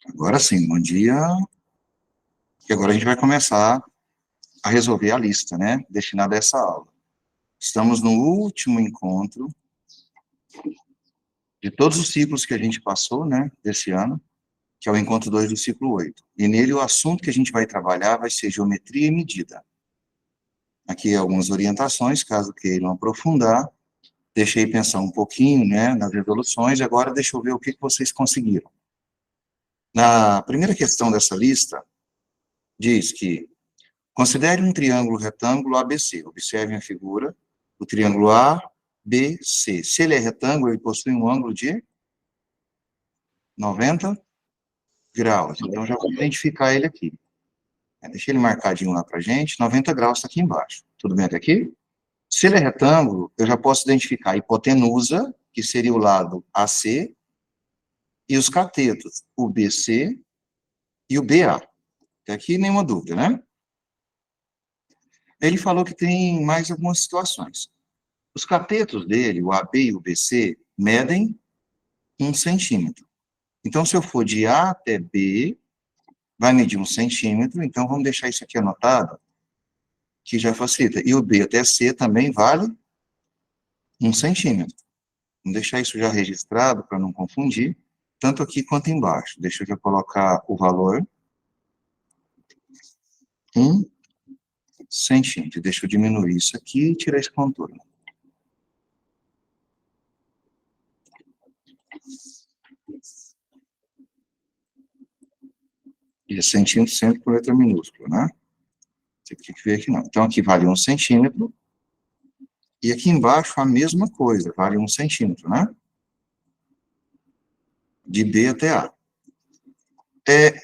Agora sim, bom dia. E agora a gente vai começar a resolver a lista, né, destinada a essa aula. Estamos no último encontro de todos os ciclos que a gente passou, né, desse ano, que é o encontro 2 do ciclo 8. E nele o assunto que a gente vai trabalhar vai ser geometria e medida. Aqui algumas orientações, caso queiram aprofundar. Deixei pensar um pouquinho, né, nas resoluções, e agora deixa eu ver o que vocês conseguiram. Na primeira questão dessa lista, diz que considere um triângulo retângulo ABC. Observem a figura. O triângulo ABC. Se ele é retângulo, ele possui um ângulo de 90 graus. Então, já vou identificar ele aqui. Deixa ele marcadinho lá para a gente. 90 graus está aqui embaixo. Tudo bem até aqui? Se ele é retângulo, eu já posso identificar a hipotenusa, que seria o lado AC, e os catetos, o BC e o BA. Até aqui nenhuma dúvida, né? Ele falou que tem mais algumas situações. Os catetos dele, o AB e o BC, medem 1 centímetro. Então, se eu for de A até B, vai medir 1 centímetro. Então, vamos deixar isso aqui anotado, que já facilita. E o B até C também vale 1 centímetro. Vamos deixar isso já registrado para não confundir, tanto aqui quanto embaixo. Deixa eu já colocar o valor. 1 centímetro. Deixa eu diminuir isso aqui e tirar esse contorno. E é centímetro sempre por letra minúscula, né? Você tem que ver aqui não. Então, aqui vale 1 centímetro. E aqui embaixo a mesma coisa, vale 1 centímetro, né? De B até A.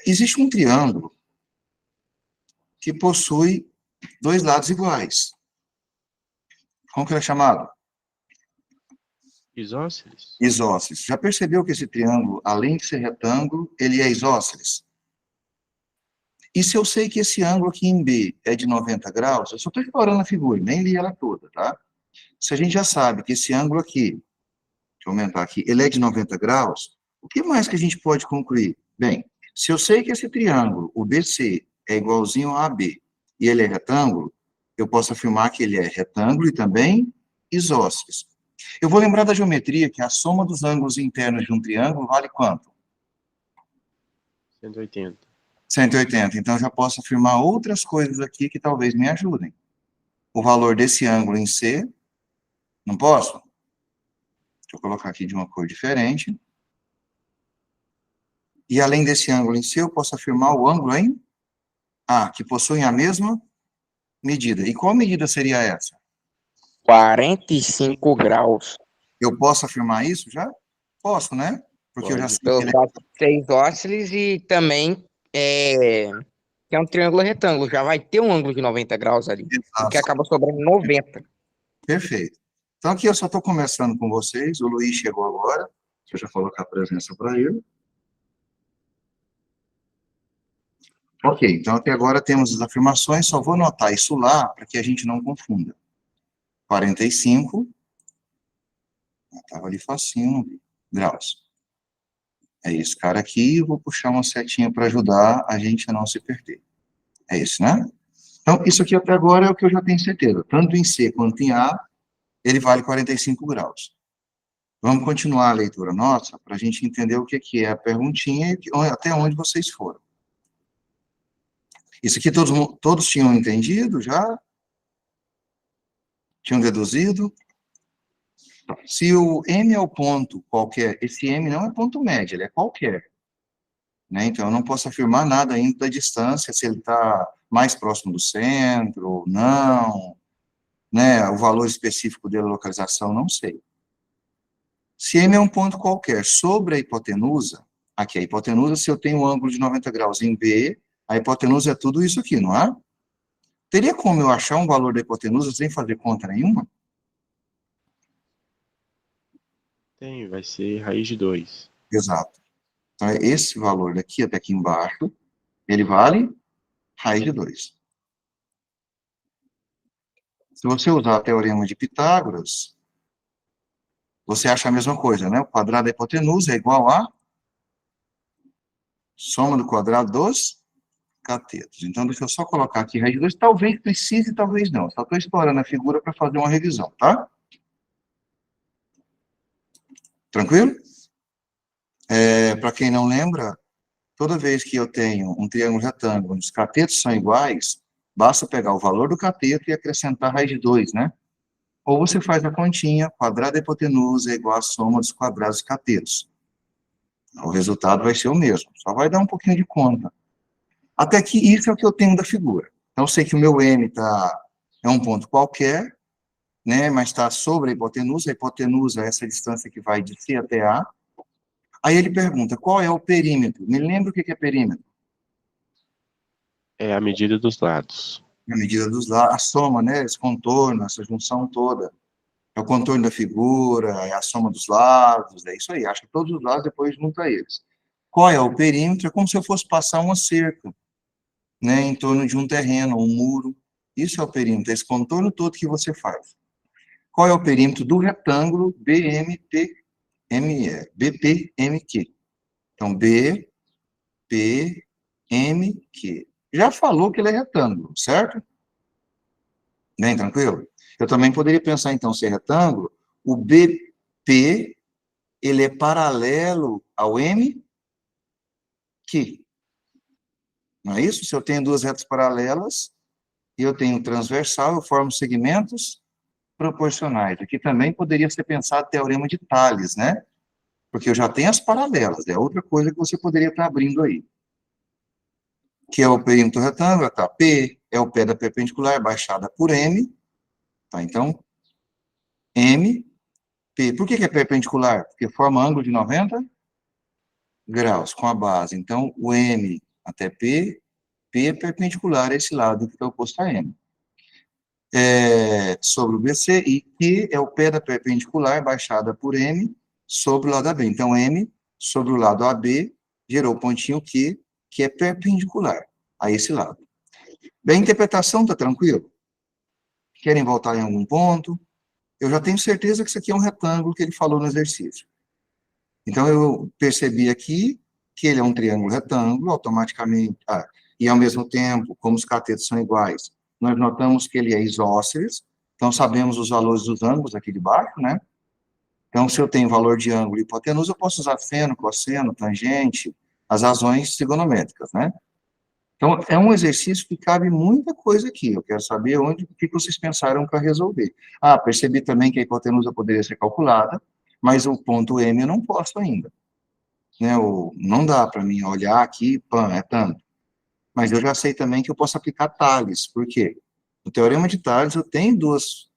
Existe um triângulo que possui dois lados iguais. Como que ele é chamado? Isósceles? Isósceles. Já percebeu que esse triângulo, além de ser retângulo, ele é isósceles? E se eu sei que esse ângulo aqui em B é de 90 graus, eu só estou explorando a figura, nem li ela toda, tá? Se a gente já sabe que esse ângulo aqui, deixa eu aumentar aqui, ele é de 90 graus, o que mais que a gente pode concluir? Bem, se eu sei que esse triângulo, o BC, é igualzinho a AB, e ele é retângulo, eu posso afirmar que ele é retângulo e também isósceles. Eu vou lembrar da geometria, que a soma dos ângulos internos de um triângulo vale quanto? 180. 180. Então, eu já posso afirmar outras coisas aqui que talvez me ajudem. O valor desse ângulo em C, não posso? Deixa eu colocar aqui de uma cor diferente. E além desse ângulo em C, eu posso afirmar o ângulo em A, que possuem a mesma medida. E qual medida seria essa? 45 graus. Eu posso afirmar isso já? Posso, né? Porque eu já Pode. sei que Pelo ele fato de ser isósceles e também que é um triângulo retângulo. Já vai ter um ângulo de 90 graus ali. é Porque exato. acaba sobrando 90. Perfeito. Então, aqui eu só estou conversando com vocês. O Luiz chegou agora. Deixa eu já colocar a presença para ele. Ok, então até agora temos as afirmações. Só vou anotar isso lá para que a gente não confunda. 45. Estava ali facinho, não vi. Graus. É esse cara aqui. Eu vou puxar uma setinha para ajudar a gente a não se perder. É esse, né? Então, isso aqui até agora é o que eu já tenho certeza. Tanto em C quanto em A, ele vale 45 graus. Vamos continuar a leitura nossa para a gente entender o que é a perguntinha e até onde vocês foram. Isso aqui todos tinham entendido já? Tinham deduzido? Se o M é o ponto qualquer, esse M não é ponto médio, ele é qualquer. Né? Então, eu não posso afirmar nada ainda da distância, se ele está mais próximo do centro ou não, né? O valor específico da localização, não sei. Se M é um ponto qualquer sobre a hipotenusa, aqui a hipotenusa, se eu tenho um ângulo de 90 graus em B, a hipotenusa é tudo isso aqui, não é? Teria como eu achar um valor da hipotenusa sem fazer conta nenhuma? Tem, vai ser raiz de 2. Exato. Então, esse valor daqui até aqui embaixo, ele vale raiz de 2. Se você usar o teorema de Pitágoras, você acha a mesma coisa, né? O quadrado da hipotenusa é igual a Soma do quadrado dos catetos. Então, deixa eu só colocar aqui raiz de 2. Talvez precise, talvez não. Só estou explorando a figura para fazer uma revisão, tá? Tranquilo? Para quem não lembra, toda vez que eu tenho um triângulo retângulo onde os catetos são iguais, basta pegar o valor do cateto e acrescentar raiz de 2, né? Ou você faz a continha, quadrado da hipotenusa é igual à soma dos quadrados dos catetos. O resultado vai ser o mesmo, só vai dar um pouquinho de conta. Até que isso é o que eu tenho da figura. Então, eu sei que o meu M é um ponto qualquer, né, mas está sobre a hipotenusa é essa distância que vai de C até A. Aí ele pergunta, qual é o perímetro? Me lembra o que é perímetro? É a medida dos lados. A medida dos lados, a soma, né, esse contorno, essa junção toda. É o contorno da figura, é a soma dos lados, é isso aí. Acha todos os lados, depois junta eles. Qual é o perímetro? É como se eu fosse passar uma cerca, né, em torno de um terreno, um muro. Isso é o perímetro, esse contorno todo que você faz. Qual é o perímetro do retângulo BPMQ? Então, BPMQ. Já falou que ele é retângulo, certo? Bem tranquilo? Eu também poderia pensar, então, se é retângulo, o BP, ele é paralelo ao MQ. Não é isso? Se eu tenho duas retas paralelas e eu tenho transversal, eu formo segmentos proporcionais. Aqui também poderia ser pensado o teorema de Tales, né? Porque eu já tenho as paralelas, é outra coisa que você poderia estar abrindo aí. Que é o perímetro retângulo, tá? P é o pé da perpendicular baixada por M, tá? Então, M, P. Por que é perpendicular? Porque forma ângulo de 90 graus com a base. Então, o M até P, P é perpendicular a esse lado que está oposto a M. Sobre o BC, e Q é o pé da perpendicular baixada por M sobre o lado AB. Então, M sobre o lado AB gerou o pontinho Q, que é perpendicular a esse lado. Bem, a interpretação está tranquilo? Querem voltar em algum ponto? Eu já tenho certeza que isso aqui é um retângulo que ele falou no exercício. Então, eu percebi aqui que ele é um triângulo retângulo, automaticamente, e ao mesmo tempo, como os catetos são iguais, nós notamos que ele é isósceles, então sabemos os valores dos ângulos aqui de baixo, né? Então, se eu tenho valor de ângulo e hipotenusa, eu posso usar seno, cosseno, tangente, as razões trigonométricas, né? Então, é um exercício que cabe muita coisa aqui. Eu quero saber o que vocês pensaram para resolver. Percebi também que a hipotenusa poderia ser calculada, mas o ponto M eu não posso ainda. Né? Não dá para mim olhar aqui, é tanto. Mas eu já sei também que eu posso aplicar Tales. Por quê? No teorema de Tales, eu tenho duas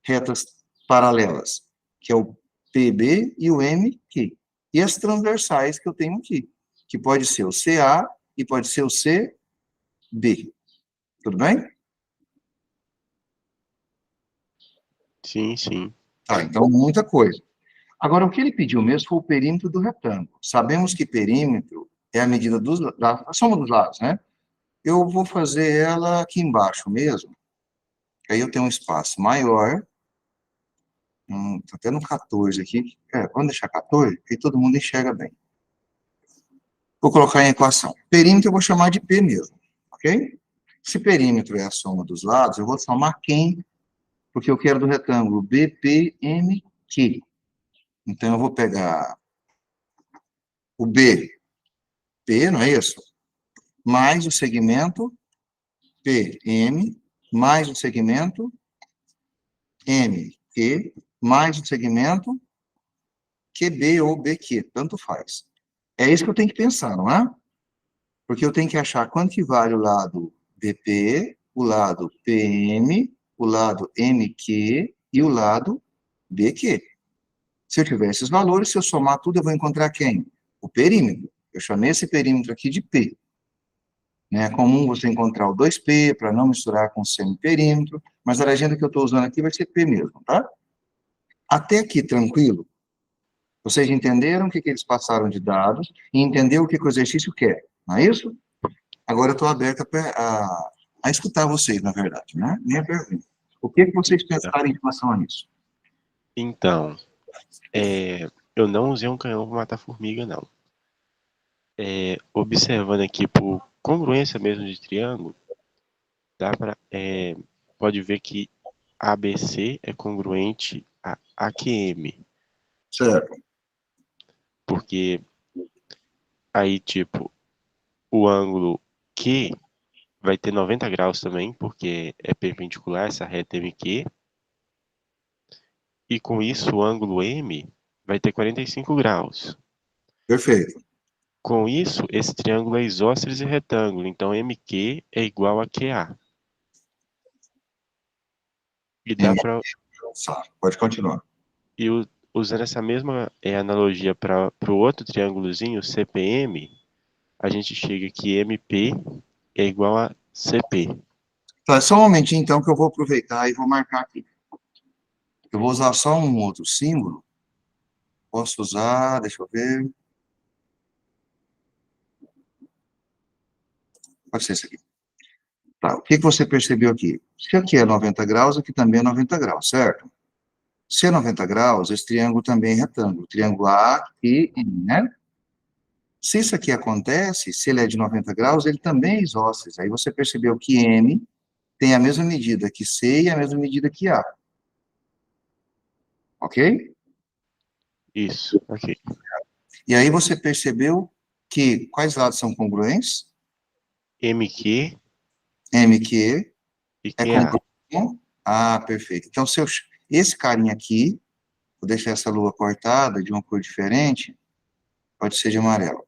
retas paralelas, que é o PB e o MQ. E as transversais que eu tenho aqui, que pode ser o CA e pode ser o CB. Tudo bem? Sim, sim. Tá, então muita coisa. Agora, o que ele pediu mesmo foi o perímetro do retângulo. Sabemos que perímetro é a medida a soma dos lados, né? Eu vou fazer ela aqui embaixo mesmo, aí eu tenho um espaço maior, tá até no 14 aqui, vamos deixar 14, que todo mundo enxerga bem. Vou colocar em equação. Perímetro eu vou chamar de P mesmo, ok? Se perímetro é a soma dos lados, eu vou somar quem? Porque eu quero do retângulo BPMQ. Então, eu vou pegar o B, P, não é isso? Mais o segmento PM, mais o segmento MQ, mais o segmento QB ou BQ, tanto faz. É isso que eu tenho que pensar, não é? Porque eu tenho que achar quanto que vale o lado BP, o lado PM, o lado MQ e o lado BQ. Se eu tiver esses valores, se eu somar tudo, eu vou encontrar quem? O perímetro. Eu chamei esse perímetro aqui de P. Né? É comum você encontrar o 2P, para não misturar com o semiperímetro, mas a legenda que eu estou usando aqui vai ser P mesmo, tá? Até aqui, tranquilo? Vocês entenderam o que eles passaram de dados e entenderam o que o exercício quer, não é isso? Agora eu estou aberto a escutar vocês, na verdade, né? Minha pergunta. O que vocês pensaram em relação a isso? Então, eu não usei um canhão para matar formiga, não. Observando aqui por congruência mesmo de triângulo, dá pra, pode ver que ABC é congruente a AQM, Certo. porque aí, tipo, o ângulo Q vai ter 90 graus também, porque é perpendicular essa reta MQ, e com isso o ângulo M vai ter 45 graus. Perfeito. Com isso, esse triângulo é isósceles e retângulo, então MQ é igual a QA. E dá M. para Pode continuar. usando essa mesma analogia para o outro triângulozinho, CPM, a gente chega que MP é igual a CP. Tá, só um momentinho, então, que eu vou aproveitar e vou marcar aqui. Eu vou usar só um outro símbolo. Posso usar, deixa eu ver. Pode ser esse aqui. Tá, o que que você percebeu aqui? Se aqui é 90 graus, aqui também é 90 graus, certo? Se é 90 graus, esse triângulo também é retângulo. Triângulo A e M, né? Se isso aqui acontece, se ele é de 90 graus, ele também é isósceles. Aí você percebeu que M tem a mesma medida que C e a mesma medida que A. Ok? Isso, ok. E aí você percebeu que quais lados são congruentes? MQ MQ e é QA. congruente com... Ah, perfeito. Então, esse carinha aqui, vou deixar essa lua cortada de uma cor diferente, pode ser de amarelo.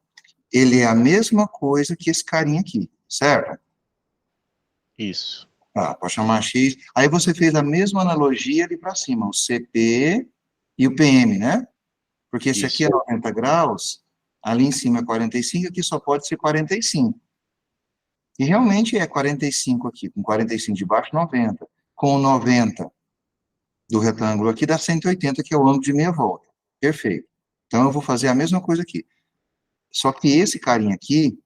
Ele é a mesma coisa que esse carinha aqui, certo? Isso, Ah, pode chamar X. Aí você fez a mesma analogia ali para cima, o CP e o PM, né? Porque esse aqui isso, é 90 graus, ali em cima é 45, aqui só pode ser 45. E realmente é 45 aqui, com 45 de baixo, 90. Com 90 do retângulo aqui dá 180, que é o ângulo de meia volta. Perfeito. Então eu vou fazer a mesma coisa aqui. Só que esse carinha aqui,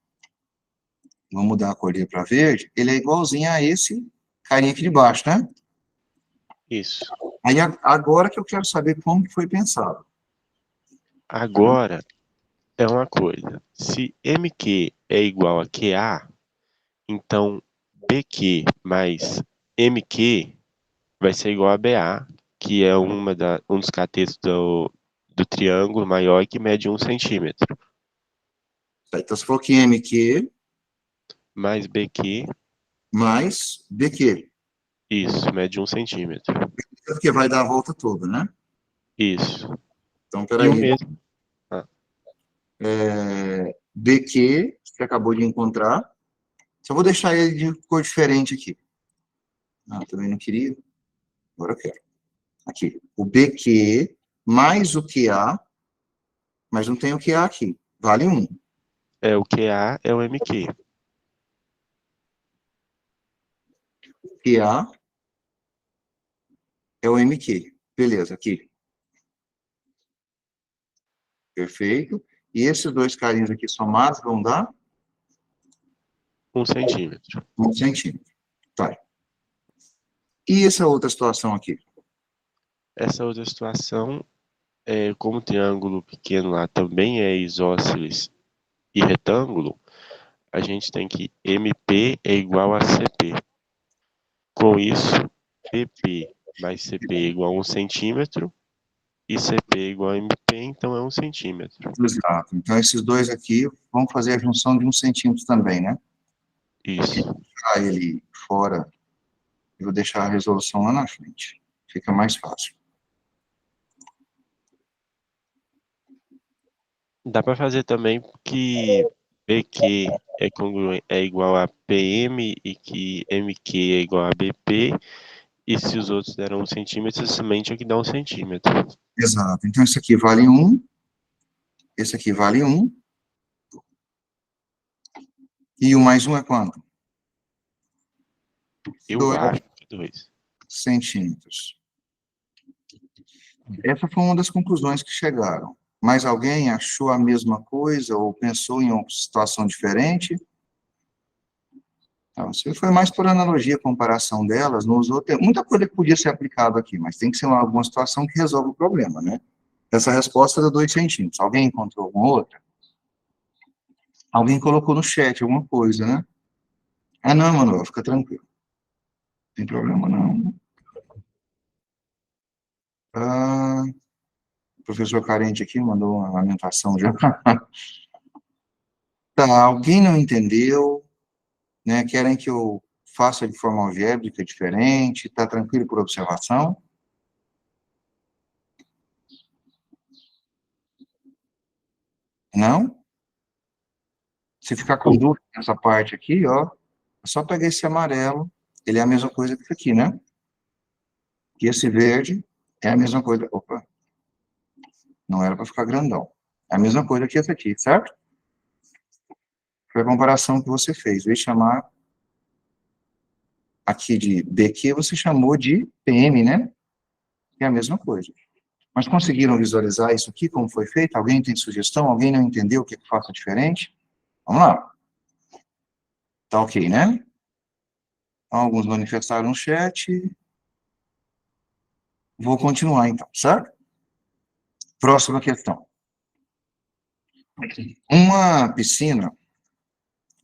vou mudar a cor dele para verde, ele é igualzinho a esse carinha aqui de baixo, né? isso. Aí agora que eu quero saber como que foi pensado. Agora é uma coisa. Se MQ é igual a QA, então BQ mais MQ vai ser igual a BA, que é um dos catetos do triângulo maior que mede 1 centímetro. Então você falou que MQ Mais BQ, mais BQ, isso, mede 1 centímetro. porque vai dar a volta toda, né? Isso. Então, E o peraí. mesmo. Ah, BQ, você acabou de encontrar. Só vou deixar ele de cor diferente aqui. Ah, também não queria. Agora eu quero. Aqui. O BQ mais o QA, mas não tem o QA aqui. Vale 1. o QA é o MQ. QA é o MQ. Beleza, aqui. Perfeito. E esses dois carinhos aqui somados vão dar 1 centímetro. 1 centímetro. Tá. E essa outra situação aqui? Essa outra situação, como o triângulo pequeno lá também é isósceles e retângulo, a gente tem que MP é igual a CP. Com isso, PP mais CP é igual a 1 centímetro e CP é igual a MP, então é 1 centímetro. Exato. Então, esses dois aqui vão fazer a junção de 1 centímetro também, né? Isso. Vou deixar ele fora, eu vou deixar a resolução lá na frente. Fica mais fácil. Dá para fazer também que BQ é igual a PM e que MQ é igual a BP, e se os outros deram 1 centímetro, somente o que dá 1 centímetro. Exato. Então, esse aqui vale 1, esse aqui vale 1, e o mais 1 é quanto? Eu 2 acho que 2. centímetros. Essa foi uma das conclusões que chegaram. Mais alguém achou a mesma coisa ou pensou em uma situação diferente? Então, se foi mais por analogia, comparação delas, não usou. Tem muita coisa que podia ser aplicada aqui, mas tem que ser alguma situação que resolve o problema, né? Essa resposta é 2 centímetros. Alguém encontrou alguma outra? Alguém colocou no chat alguma coisa, né? Ah, não, Manuel, fica tranquilo. Não tem problema, não. Ah, o professor carente aqui mandou uma lamentação já. Tá, alguém não entendeu, né? Querem que eu faça de forma algébrica diferente, tá tranquilo por observação? Não? Se ficar com dúvida nessa parte aqui, ó, é só pegar esse amarelo, ele é a mesma coisa que esse aqui, né? E esse verde é a mesma coisa. Opa, não era para ficar grandão. É a mesma coisa que esse aqui, certo? Foi a comparação que você fez. Em vez de chamar aqui de BQ, você chamou de PM, né? É a mesma coisa. Mas conseguiram visualizar isso aqui, como foi feito? Alguém tem sugestão? Alguém não entendeu o que eu faço diferente? Vamos lá. Tá ok, né? Alguns manifestaram no chat. Vou continuar, então, certo? Próxima questão. Uma piscina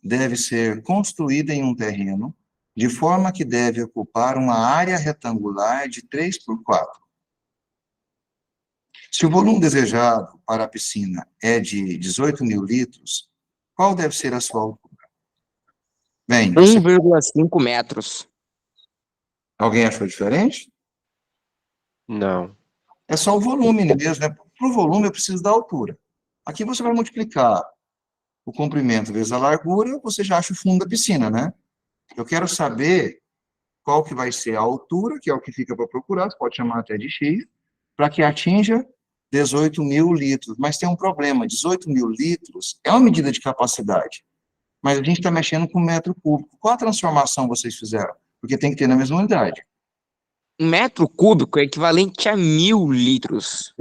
deve ser construída em um terreno de forma que deve ocupar uma área retangular de 3 por 4. Se o volume desejado para a piscina é de 18.000 litros, qual deve ser a sua altura? Bem, 1,5 metros. alguém achou diferente? Não. É só o volume mesmo, né? Para o volume eu preciso da altura. Aqui você vai multiplicar o comprimento vezes a largura, você já acha o fundo da piscina, né? Eu quero saber qual que vai ser a altura, que é o que fica para procurar, você pode chamar até de X, para que atinja 18.000 litros. Mas tem um problema, 18.000 litros é uma medida de capacidade, mas a gente está mexendo com metro cúbico. Qual a transformação vocês fizeram? Porque tem que ter na mesma unidade. 1 metro cúbico é equivalente a 1.000 litros.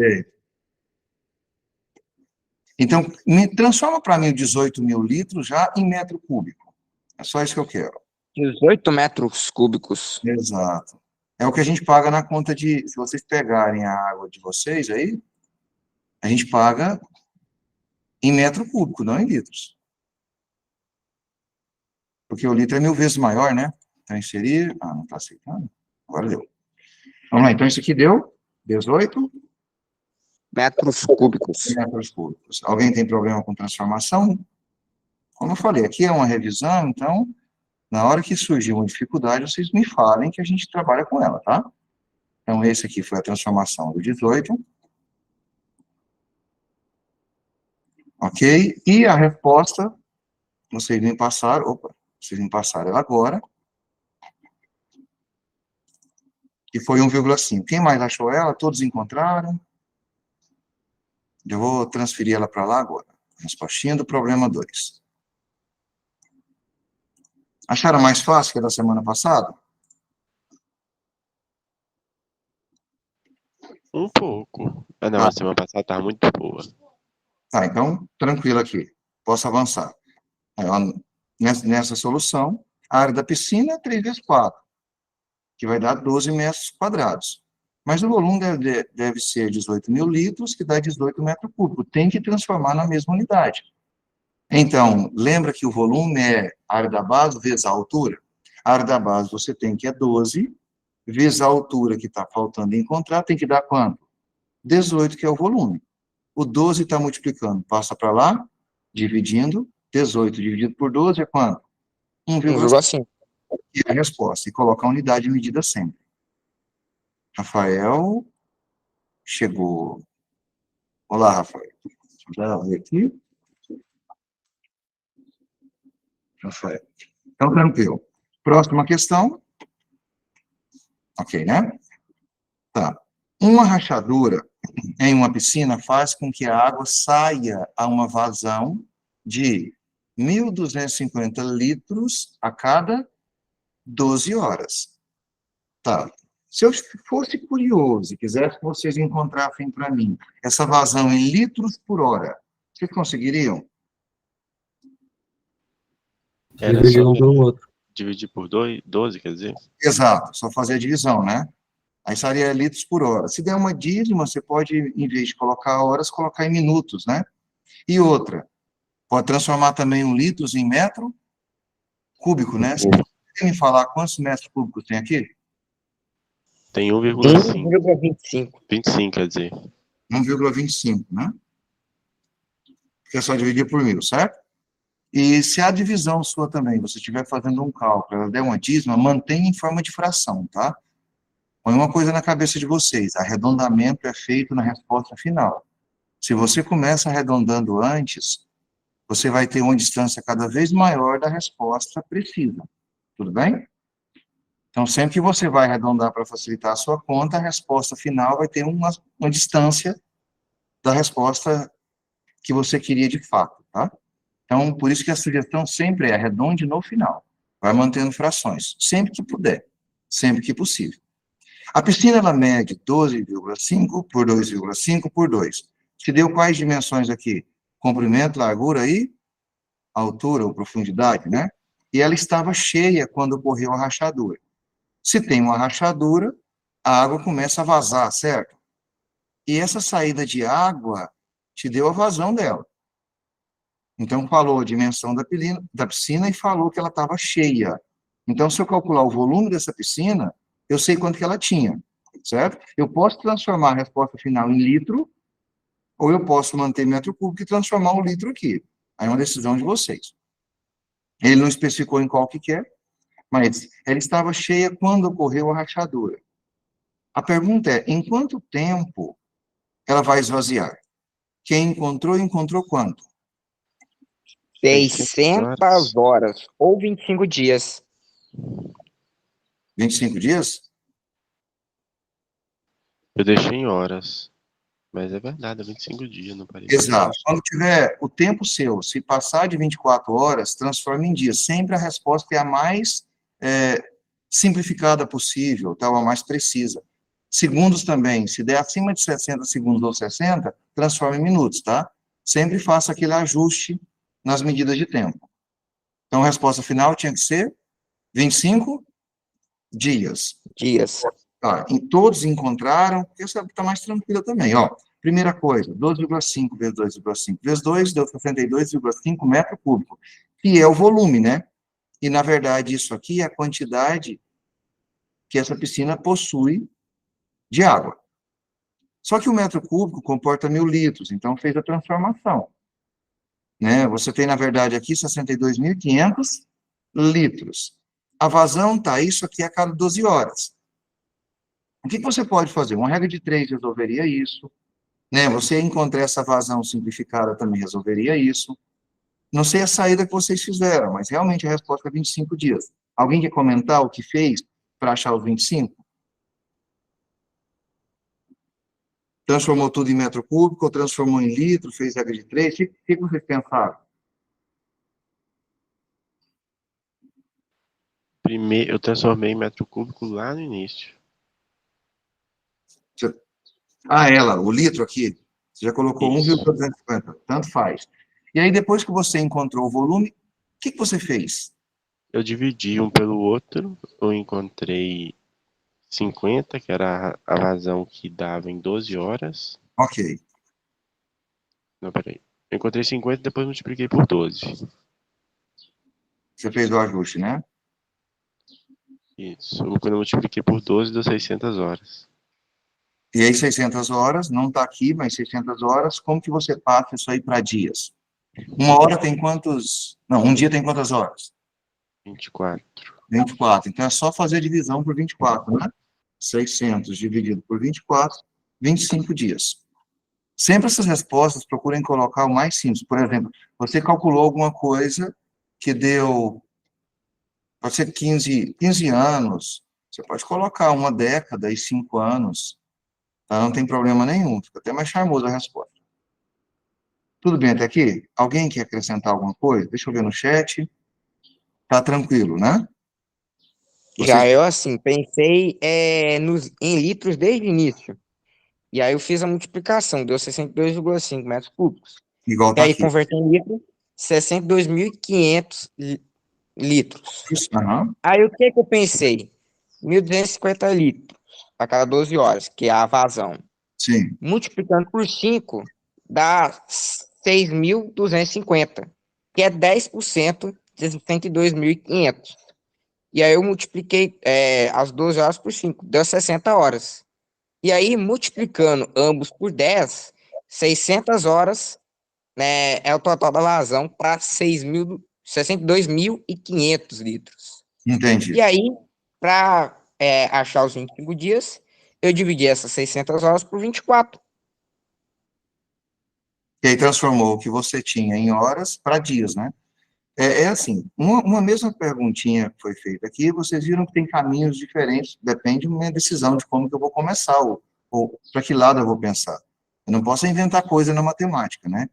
Então, transforma para mim 18.000 litros já em metro cúbico. É só isso que eu quero. 18 metros cúbicos. Exato. É o que a gente paga na conta de... Se vocês pegarem a água de vocês aí, a gente paga em metro cúbico, não em litros. Porque o litro é 1.000 vezes maior, né? Então, inserir... Ah, não está aceitando? Agora deu. Vamos lá, então isso aqui deu 18 Metros cúbicos. metros cúbicos. Alguém tem problema com transformação? Como eu falei, aqui é uma revisão, então, na hora que surgir uma dificuldade, vocês me falem que a gente trabalha com ela, tá? Então, esse aqui foi a transformação do 18. Ok? E a resposta, vocês me passaram, vocês me passaram ela agora, que foi 1,5. Quem mais achou ela? Todos encontraram? Eu vou transferir ela para lá agora. Respostinha do problema 2. Acharam mais fácil que a da semana passada? Um pouco. Ah, não, a semana passada estava muito boa. Tá, então, tranquilo aqui. Posso avançar. Nessa solução, a área da piscina é 3 vezes 4, que vai dar 12 metros quadrados. Mas o volume deve ser 18.000 litros, que dá 18 metros cúbicos. Tem que transformar na mesma unidade. Então, lembra que o volume é a área da base vezes a altura? A área da base você tem que é 12, vezes a altura que está faltando encontrar, tem que dar quanto? 18, que é o volume. O 12 está multiplicando, passa para lá, dividindo, 18 dividido por 12 é quanto? 1,5. 1,5. E a resposta, e colocar a unidade de medida sempre. Rafael chegou. Olá, Rafael. Deixa eu ver aqui. Rafael. Então, tranquilo. Próxima questão. Ok, né? Tá. Uma rachadura em uma piscina faz com que a água saia a uma vazão de 1.250 litros a cada 12 horas. Tá. Se eu fosse curioso e quisesse que vocês encontrassem para mim essa vazão em litros por hora, vocês conseguiriam? Era Dividir só um pelo outro. dividir por 12, quer dizer? Exato, só fazer a divisão, né? Aí seria litros por hora. Se der uma dízima, você pode, em vez de colocar horas, colocar em minutos, né? E outra, Pode transformar também 1 litro em metro cúbico, né? Você pode me falar quantos metros cúbicos tem aqui? Tem 1,5. 1,25. 25, quer dizer. 1,25, né? Que é só dividir por 1.000, certo? E se a divisão sua também, você estiver fazendo um cálculo, ela der uma dízima, mantenha em forma de fração, tá? Põe uma coisa na cabeça de vocês, arredondamento é feito na resposta final. Se você começa arredondando antes, você vai ter uma distância cada vez maior da resposta precisa. Tudo bem? Então, sempre que você vai arredondar para facilitar a sua conta, a resposta final vai ter uma distância da resposta que você queria de fato, tá? Então, por isso que a sugestão sempre é arredonde no final. Vai mantendo frações, sempre que puder, sempre que possível. A piscina, ela mede 12,5 por 2,5 por 2. Te deu quais dimensões aqui? Comprimento, largura e altura ou profundidade, né? E ela estava cheia quando ocorreu a rachadura. Se tem uma rachadura, a água começa a vazar, certo? E essa saída de água te deu a vazão dela. Então, falou a dimensão da piscina e falou que ela estava cheia. Então, se eu calcular o volume dessa piscina, eu sei quanto que ela tinha, certo? Eu posso transformar a resposta final em litro, ou eu posso manter metro cúbico e transformar o litro aqui. Aí é uma decisão de vocês. Ele não especificou em qual que é, mas ela estava cheia quando ocorreu a rachadura. A pergunta é, em quanto tempo ela vai esvaziar? Quem encontrou, encontrou quanto? 600 horas ou 25 dias. 25 dias? Eu deixei em horas. Mas é verdade, é 25 dias, não parece. Exato. Quando tiver o tempo seu, se passar de 24 horas, transforma em dias. Sempre a resposta é a mais simplificada possível, tá? A mais precisa. Segundos também, se der acima de 60 segundos ou 60, transforma em minutos, tá? Sempre faça aquele ajuste nas medidas de tempo. Então, a resposta final tinha que ser 25 dias. Dias. Tá, todos encontraram, porque essa está mais tranquila também, ó. Primeira coisa, 12,5 vezes 2,5 vezes 2 deu 62,5 metro cúbico, que é o volume, né? E, na verdade, isso aqui é a quantidade que essa piscina possui de água. Só que o metro cúbico comporta 1.000 litros, então fez a transformação. Né? Você tem, na verdade, aqui 62.500 litros. A vazão está isso aqui a cada 12 horas. O que você pode fazer? Uma regra de 3 resolveria isso. Né? Você encontrar essa vazão simplificada também resolveria isso. Não sei a saída que vocês fizeram, mas realmente a resposta é 25 dias. Alguém quer comentar o que fez para achar os 25? Transformou tudo em metro cúbico, ou transformou em litro, fez regra de 3? O que vocês pensaram? Primeiro, eu transformei em metro cúbico lá no início. Ela, o litro aqui, você já colocou Isso. 1,250, tanto faz. E aí, depois que você encontrou o volume, o que você fez? Eu dividi um pelo outro, eu encontrei 50, que era a vazão que dava em 12 horas. Ok. Não, peraí. Eu encontrei 50 e depois multipliquei por 12. Você fez o ajuste, né? Isso. Quando eu multipliquei por 12, deu 600 horas. E aí, 600 horas, não está aqui, mas 600 horas, como que você passa isso aí para dias? Uma hora tem quantos... Não, um dia tem quantas horas? 24. 24. Então, é só fazer a divisão por 24, né? 600 dividido por 24, 25 dias. Sempre essas respostas, procurem colocar o mais simples. Por exemplo, você calculou alguma coisa que deu, pode ser 15 anos, você pode colocar uma década e 5 anos, tá? Não tem problema nenhum, fica até mais charmoso a resposta. Tudo bem até aqui? Alguém quer acrescentar alguma coisa? Deixa eu ver no chat. Tá tranquilo, né? Já eu, assim, pensei em litros desde o início. E aí eu fiz a multiplicação, deu 62,5 metros cúbicos. Igual E tá aí aqui. convertendo em litro, 62.500 litros. Isso, aham. Aí o que eu pensei? 1.250 litros a cada 12 horas, que é a vazão. Sim. Multiplicando por 5, dá 6.250. que é 10% de 62.500. E aí eu multipliquei as 12 horas por 5, deu 60 horas. E aí, multiplicando ambos por 10, 600 horas, né, é o total da vazão para 62.500 litros. Entendi. E aí, para achar os 25 dias, eu dividi essas 600 horas por 24. E aí transformou o que você tinha em horas para dias, né? É assim, uma mesma perguntinha que foi feita aqui, vocês viram que tem caminhos diferentes, depende da minha decisão de como que eu vou começar, ou para que lado eu vou pensar. Eu não posso inventar coisa na matemática, né?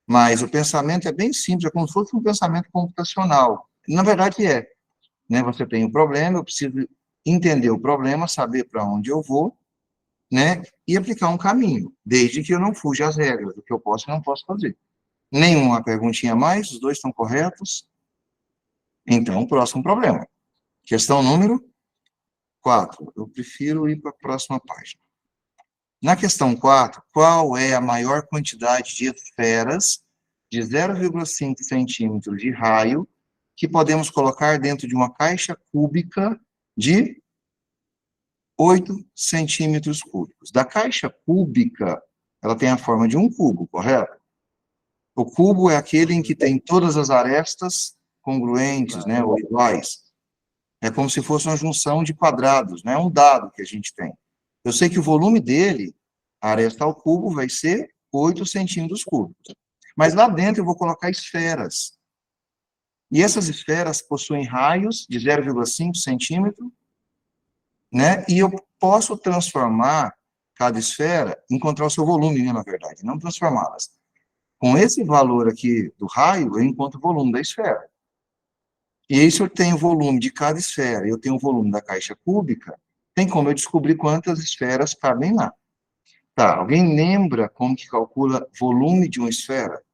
Mas o pensamento é bem simples, é como se fosse um pensamento computacional. Na verdade é, né? Você tem um problema, eu preciso entender o problema, saber para onde eu vou, né? E aplicar um caminho, desde que eu não fuja às regras, do que eu posso e não posso fazer. Nenhuma perguntinha a mais, os dois estão corretos. Então, próximo problema. Questão número 4. Eu prefiro ir para a próxima página. Na questão 4, qual é a maior quantidade de esferas de 0,5 centímetros de raio que podemos colocar dentro de uma caixa cúbica de 8 centímetros cúbicos? Da caixa cúbica, ela tem a forma de um cubo, correto? O cubo é aquele em que tem todas as arestas congruentes, né, ou iguais. É como se fosse uma junção de quadrados, né, um dado que a gente tem. Eu sei que o volume dele, a aresta ao cubo, vai ser 8 centímetros cúbicos. Mas lá dentro eu vou colocar esferas. E essas esferas possuem raios de 0,5 centímetro, né, e eu posso transformar cada esfera, encontrar o seu volume, né, na verdade, não transformá-las. Com esse valor aqui do raio, eu encontro o volume da esfera. E aí, se eu tenho o volume de cada esfera, eu tenho o volume da caixa cúbica, tem como eu descobrir quantas esferas cabem lá. Tá, alguém lembra como que calcula volume de uma esfera?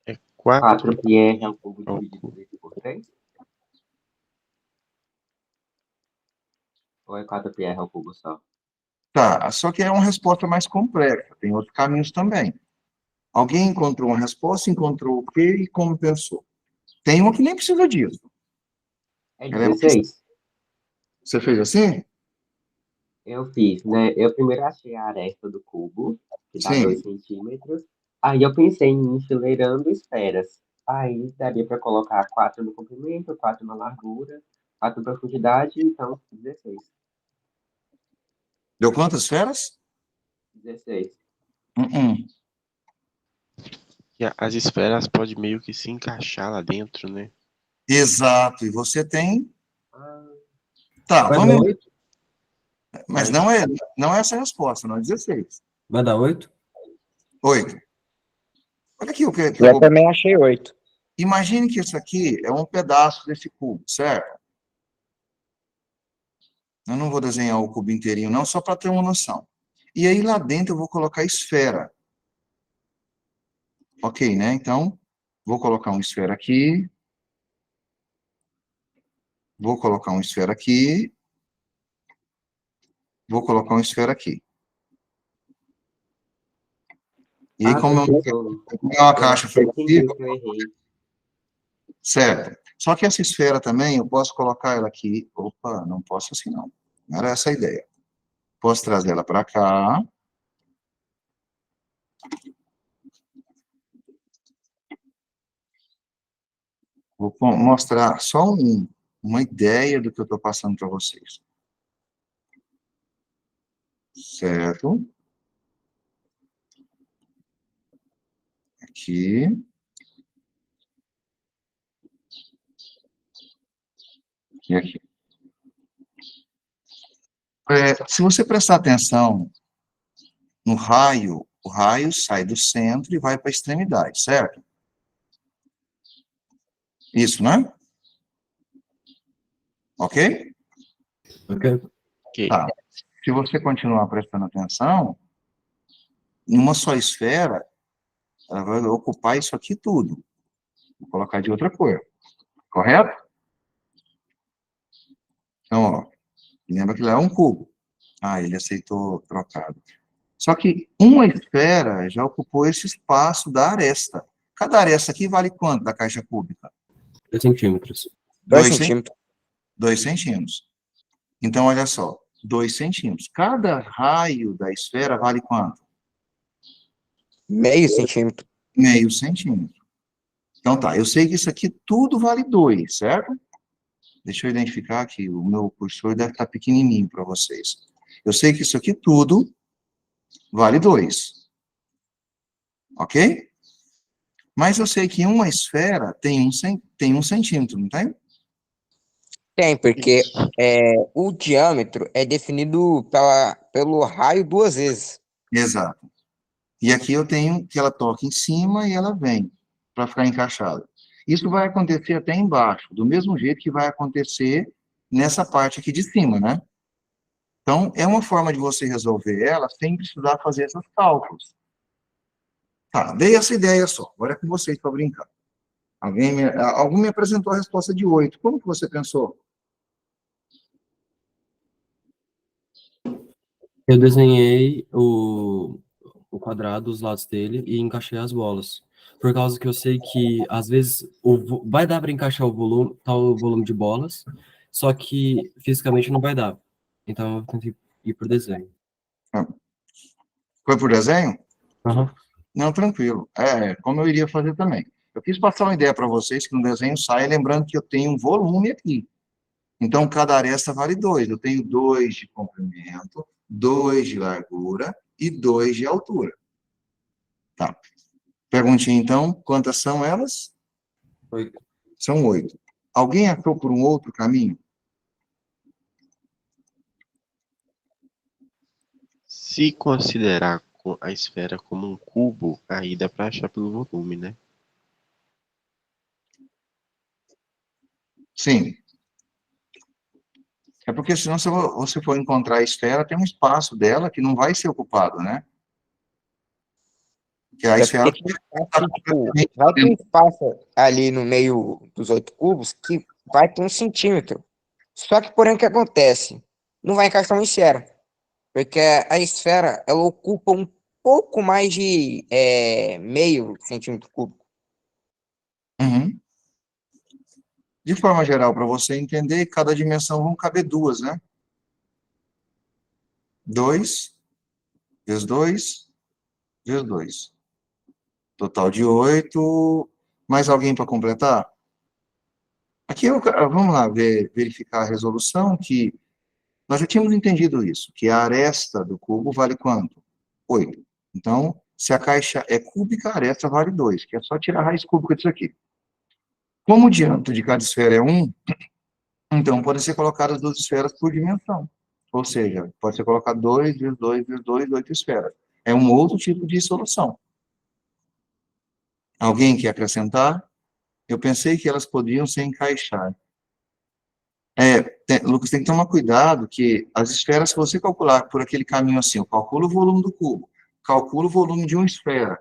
É 4 4πr ao cubo ao dividido cubo. por 3? Ou é 4πr ao cubo só? Tá, só que é uma resposta mais complexa, tem outros caminhos também. Alguém encontrou uma resposta, encontrou o quê e como pensou? Tem uma que nem precisa disso. É Ela é mais... 16. Você fez assim? Eu fiz, né? Eu primeiro achei a aresta do cubo, que dá Sim. 2 centímetros. Aí eu pensei em enfileirando esferas. Aí daria para colocar 4 no comprimento, 4 na largura, 4 na profundidade, então 16. Deu quantas esferas? 16. Uh-uh. E as esferas podem meio que se encaixar lá dentro, né? Exato, e você tem... Ah, Tá, Vai dar vamos... 8? Mas não é essa a resposta, não é 16. Vai dar 8? 8. Olha aqui o que eu Eu vou... também achei 8. Imagine que isso aqui é um pedaço desse cubo, certo? Eu não vou desenhar o cubo inteirinho, não, só para ter uma noção. E aí lá dentro eu vou colocar esfera. Ok, né? Então, vou colocar uma esfera aqui. Vou colocar uma esfera aqui. Vou colocar uma esfera aqui. E aí, como professor, é uma eu caixa acho que eu entendi flexível, o que eu errei. certo? Só que essa esfera também, eu posso colocar ela aqui. Opa, não posso assim, não. Não era essa a ideia. Posso trazer ela para cá. Vou mostrar só uma ideia do que eu estou passando para vocês. Certo? Aqui. E aqui. Se você prestar atenção no raio, o raio sai do centro e vai para a extremidade, certo? Isso, né? Ok? Ok. Ok. Tá. Se você continuar prestando atenção, numa só esfera, ela vai ocupar isso aqui tudo. Vou colocar de outra cor. Correto? Então, ó, lembra que lá é um cubo. Ah, ele aceitou trocado. Só que uma esfera já ocupou esse espaço da aresta. Cada aresta aqui vale quanto da caixa cúbica? 2 centímetros. 2 Dois centímetros. 2 centímetros. Então, olha só, 2 centímetros. Cada raio da esfera vale quanto? Meio centímetro. Meio centímetro. Então tá, eu sei que isso aqui tudo vale 2, certo? Deixa eu identificar aqui, o meu cursor deve estar pequenininho para vocês. Eu sei que isso aqui tudo vale 2. Ok? Mas eu sei que uma esfera tem um centímetro, não tem? Tem, porque o diâmetro é definido pelo raio 2 vezes. Exato. E aqui eu tenho que ela toca em cima e ela vem para ficar encaixada. Isso vai acontecer até embaixo, do mesmo jeito que vai acontecer nessa parte aqui de cima, né? Então, é uma forma de você resolver ela sem precisar fazer esses cálculos. Tá, dei essa ideia só. Agora é com vocês para brincar. Alguém me apresentou a resposta de 8. Como que você pensou? Eu desenhei o quadrado, os lados dele e encaixei as bolas. Por causa que eu sei que, às vezes, vai dar para encaixar o volume, tal volume de bolas, só que fisicamente não vai dar. Então eu tentei ir por desenho. Foi por desenho? Aham. Não, tranquilo. Como eu iria fazer também. Eu quis passar uma ideia para vocês que no desenho sai, lembrando que eu tenho um volume aqui. Então, cada aresta vale 2. Eu tenho 2 de comprimento, 2 de largura e 2 de altura. Tá. Perguntinha, então, quantas são elas? 8. São 8. Alguém achou por um outro caminho? Se considerar a esfera como um cubo, aí dá para achar pelo volume, né? Sim. É porque senão, se você for encontrar a esfera, tem um espaço dela que não vai ser ocupado, né? Que a É esfera porque tem espaço, tipo, vai ter um espaço ali no meio dos 8 cubos que vai ter 1 centímetro. Só que, porém, o que acontece? Não vai encaixar uma esfera. Porque a esfera, ela ocupa um pouco mais de meio centímetro cúbico. Uhum. De forma geral, para você entender, cada dimensão vão caber 2, né? 2, vezes 2, vezes 2. Total de 8. Mais alguém para completar? Aqui, vamos lá verificar a resolução, que nós já tínhamos entendido isso, que a aresta do cubo vale quanto? 8. Então, se a caixa é cúbica, a aresta vale 2, que é só tirar a raiz cúbica disso aqui. Como o diâmetro de cada esfera é 1, então podem ser colocadas 2 esferas por dimensão. Ou seja, pode ser colocado 2 vezes 2 vezes 2, 8 esferas. É um outro tipo de solução. Alguém quer acrescentar? Eu pensei que elas poderiam se encaixar. Lucas, tem que tomar cuidado que as esferas, se você calcular por aquele caminho assim, eu calculo o volume do cubo, calculo o volume de uma esfera,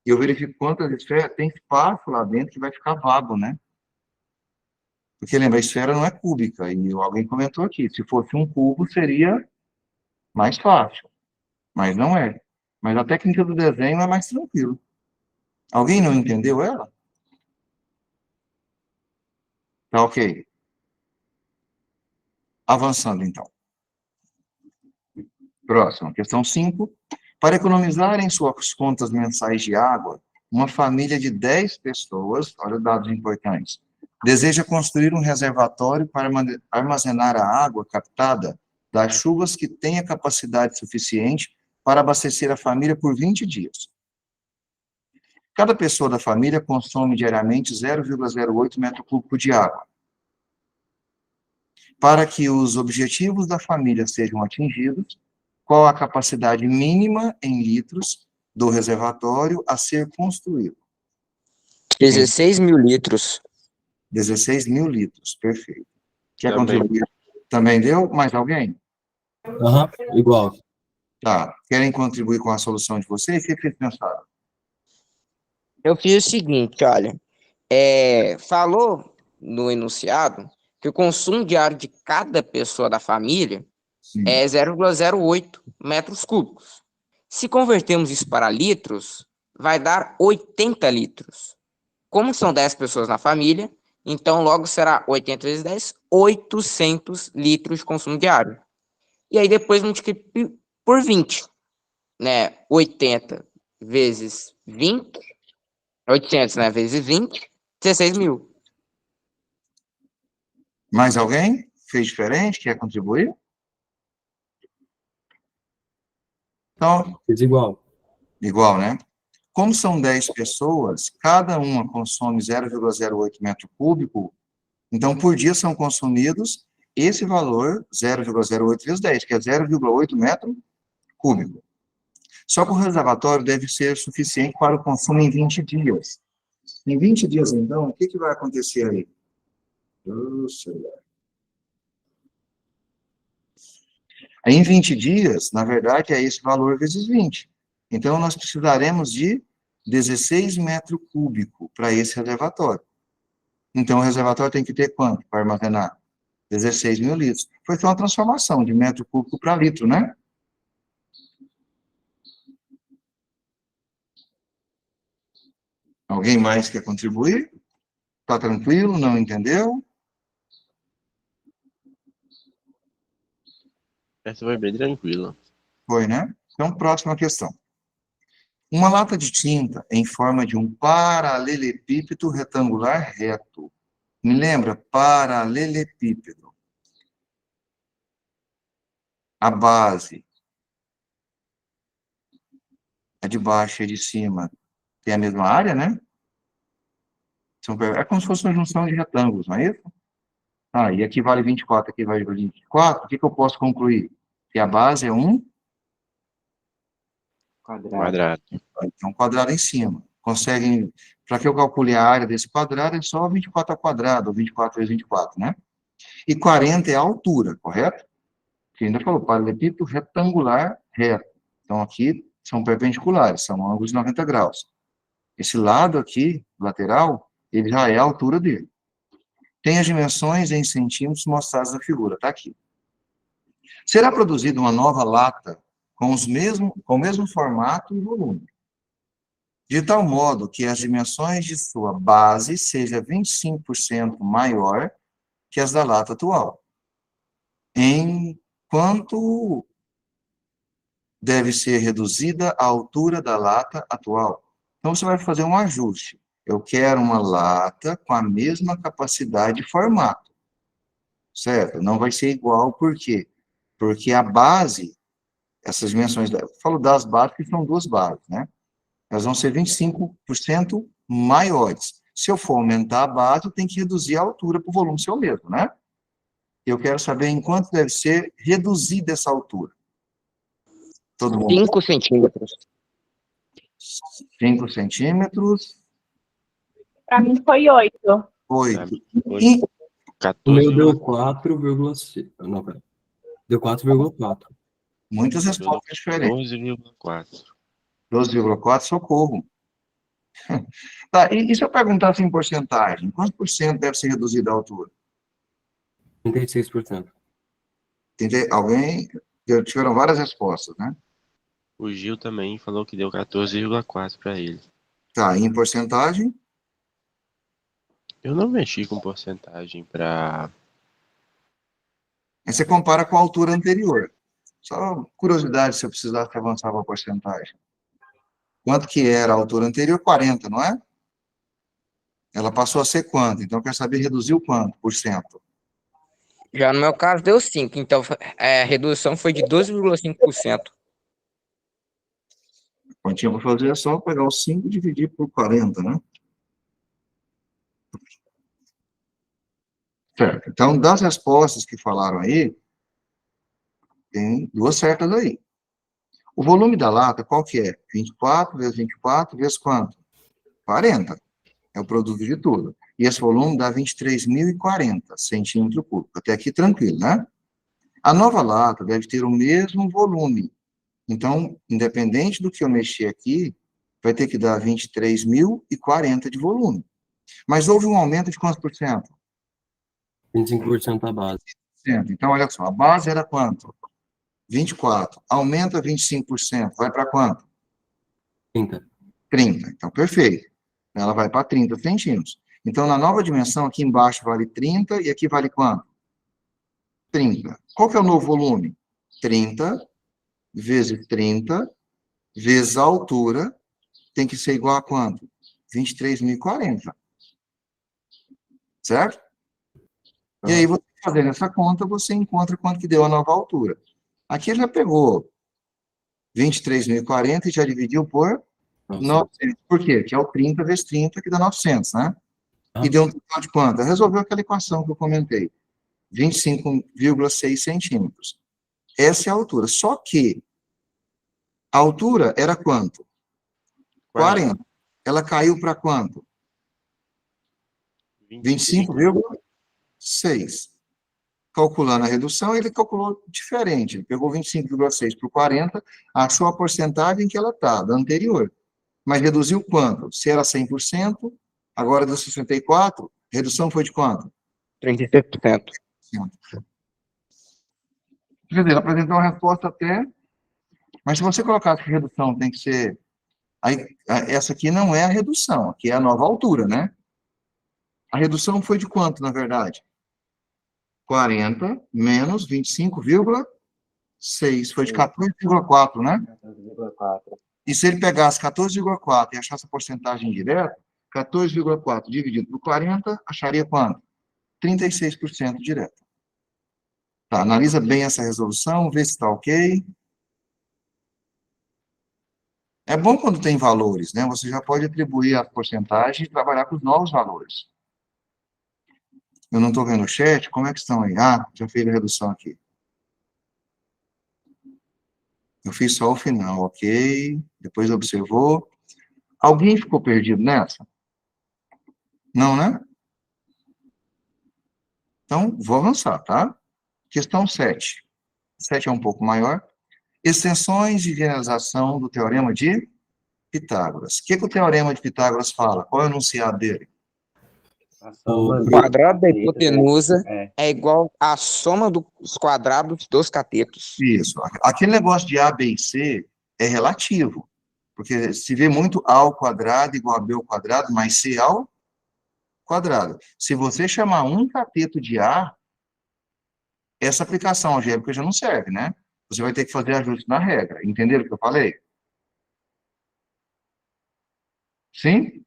e eu verifico quantas esferas, tem espaço lá dentro que vai ficar vago, né? Porque lembra, a esfera não é cúbica, e alguém comentou aqui, se fosse um cubo seria mais fácil, mas não é. Mas a técnica do desenho é mais tranquilo. Alguém não entendeu ela? Tá ok. Avançando, então. Próximo, questão 5. Para economizar em suas contas mensais de água, uma família de 10 pessoas, olha dados importantes, deseja construir um reservatório para armazenar a água captada das chuvas que tenha capacidade suficiente para abastecer a família por 20 dias. Cada pessoa da família consome diariamente 0,08 metro cúbico de água. Para que os objetivos da família sejam atingidos, qual a capacidade mínima em litros do reservatório a ser construído? 16 mil litros. 16 mil litros, perfeito. Quer Também. contribuir? Também deu? Mais alguém? Aham, igual. Tá. Querem contribuir com a solução de vocês? O que vocês pensaram? Eu fiz o seguinte, olha. Falou no enunciado que o consumo diário de cada pessoa da família Sim. é 0,08 metros cúbicos. Se convertermos isso para litros, vai dar 80 litros. Como são 10 pessoas na família, então logo será 80 vezes 10, 800 litros de consumo diário. E aí depois multiplique por 20, né? 80 vezes 20, 800, né? Vezes 20, 16 mil. Mais alguém? Fez diferente? Quer contribuir? Então, Desigual. igual, né? Como são 10 pessoas, cada uma consome 0,08 metro cúbico, então por dia são consumidos esse valor, 0,08 vezes 10, que é 0,8 metro cúbico. Só que o reservatório deve ser suficiente para o consumo em 20 dias. Em 20 dias, então, o que vai acontecer aí? Aí, em 20 dias, na verdade, é esse valor vezes 20. Então, nós precisaremos de 16 metros cúbicos para esse reservatório. Então, o reservatório tem que ter quanto para armazenar? 16 mil litros. Foi só uma transformação de metro cúbico para litro, né? Alguém mais quer contribuir? Está tranquilo? Não entendeu? Essa foi bem tranquila. Foi, né? Então, próxima questão. Uma lata de tinta em forma de um paralelepípedo retangular reto. Me lembra? Paralelepípedo. A base, a de baixo e a de cima, tem a mesma área, né? É como se fosse uma junção de retângulos, não é isso? Ah, e aqui vale 24, aqui vale 24. O que eu posso concluir? Que a base é um Quadrado. quadrado em cima. Conseguem, para que eu calcule a área desse quadrado, é só 24 ao quadrado, ou 24 vezes 24, né? E 40 é a altura, correto? Que ainda falou, paralelepípedo retangular reto. Então, aqui são perpendiculares, são ângulos de 90 graus. Esse lado aqui, lateral, ele já é a altura dele. Tem as dimensões em centímetros mostradas na figura, está aqui. Será produzida uma nova lata com o mesmo formato e volume, de tal modo que as dimensões de sua base sejam 25% maior que as da lata atual. Enquanto deve ser reduzida a altura da lata atual. Então, você vai fazer um ajuste. Eu quero uma lata com a mesma capacidade de formato, certo? Não vai ser igual, por quê? Porque a base, essas dimensões, eu falo das bases, que são duas bases, né? Elas vão ser 25% maiores. Se eu for aumentar a base, eu tenho que reduzir a altura para o volume ser o mesmo, né? Eu quero saber em quanto deve ser reduzida essa altura. Todo mundo? 5 centímetros. 5 centímetros. Para mim foi 8. 8. Hoje, O 14, meu deu 4,6. Não, pera. Deu 4,4. Muitas respostas diferentes. 12,4. 12,4, socorro. Tá, e se eu perguntasse em porcentagem, quantos por cento deve ser reduzida a altura? 36%. Alguém? Tiveram várias respostas, né? O Gil também falou que deu 14,4 para ele. Tá, em porcentagem? Eu não mexi com porcentagem para... Aí você compara com a altura anterior. Só curiosidade, se eu precisasse avançar para a porcentagem. Quanto que era a altura anterior? 40, não é? Ela passou a ser quanto? Então, eu quero saber reduzir o quanto por cento? Já no meu caso deu 5, então a redução foi de 12,5%. Quando tinha para fazer é só pegar os 5 e dividir por 40, né? Certo. Então, das respostas que falaram aí, tem duas certas aí. O volume da lata, qual que é? 24 vezes 24 vezes quanto? 40. É o produto de tudo. E esse volume dá 23.040 centímetros cúbicos. Até aqui tranquilo, né? A nova lata deve ter o mesmo volume. Então, independente do que eu mexer aqui, vai ter que dar 23.040 de volume. Mas houve um aumento de quantos por cento? 25% a base. Então, olha só, a base era quanto? 24. Aumenta 25%. Vai para quanto? 30. 30. Então, perfeito. Ela vai para 30 centímetros. Então, na nova dimensão, aqui embaixo vale 30 e aqui vale quanto? 30. Qual que é o novo volume? 30 vezes 30 vezes a altura tem que ser igual a quanto? 23.040. Certo? E aí, você fazendo essa conta, você encontra quanto que deu a nova altura. Aqui ele já pegou 23.040 e já dividiu por 900. Por quê? Que é o 30 vezes 30, que dá 900, né? E deu um total de quanto? Resolveu aquela equação que eu comentei. 25,6 centímetros. Essa é a altura. Só que a altura era quanto? 40. Ela caiu para quanto? 25,6. Calculando a redução, ele calculou diferente. Ele pegou 25,6 por 40, achou a porcentagem que ela está, da anterior. Mas reduziu quanto? Se era 100%, agora deu 64%, redução foi de quanto? 36%. Quer dizer, ele apresentou uma resposta até... Mas se você colocasse que redução tem que ser... Aí, essa aqui não é a redução, aqui é a nova altura, né? A redução foi de quanto, na verdade? 40 menos 25,6. Foi de 14,4, né? 14,4. E se ele pegasse 14,4 e achasse a porcentagem direta, 14,4 dividido por 40, acharia quanto? 36% direto. Tá, analisa bem essa resolução, vê se está ok. É bom quando tem valores, né? Você já pode atribuir a porcentagem e trabalhar com os novos valores. Eu não estou vendo o chat, como é que estão aí? Ah, já fiz a redução aqui. Eu fiz só o final, ok. Depois observou. Alguém ficou perdido nessa? Não, né? Então, vou avançar, tá? Questão 7. 7 é um pouco maior. Extensões de generalização do teorema de Pitágoras. O que o teorema de Pitágoras fala? Qual é o enunciado dele? A soma O dos quadrado da catetos, hipotenusa é. é igual à soma dos quadrados dos catetos. Isso. Aquele negócio de A, B e C é relativo. Porque se vê muito A ao quadrado igual a B ao quadrado, mais C ao quadrado. Se você chamar um cateto de A, essa aplicação algébrica já não serve, né? Você vai ter que fazer ajuste na regra. Entenderam o que eu falei? Sim?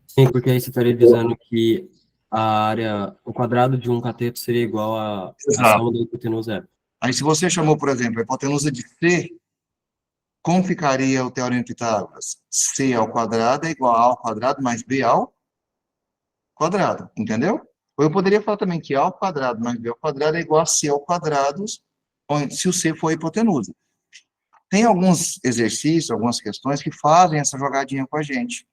Sim, porque aí você estaria dizendo que a área, o quadrado de um cateto seria igual a Exato. soma da hipotenusa zero. Aí, se você chamou, por exemplo, a hipotenusa de C, como ficaria o teorema de Pitágoras? C ao quadrado é igual a ao quadrado mais B ao quadrado, entendeu? Ou eu poderia falar também que A ao quadrado mais B ao quadrado é igual a C ao quadrado, se o C for a hipotenusa. Tem alguns exercícios, algumas questões que fazem essa jogadinha com a gente.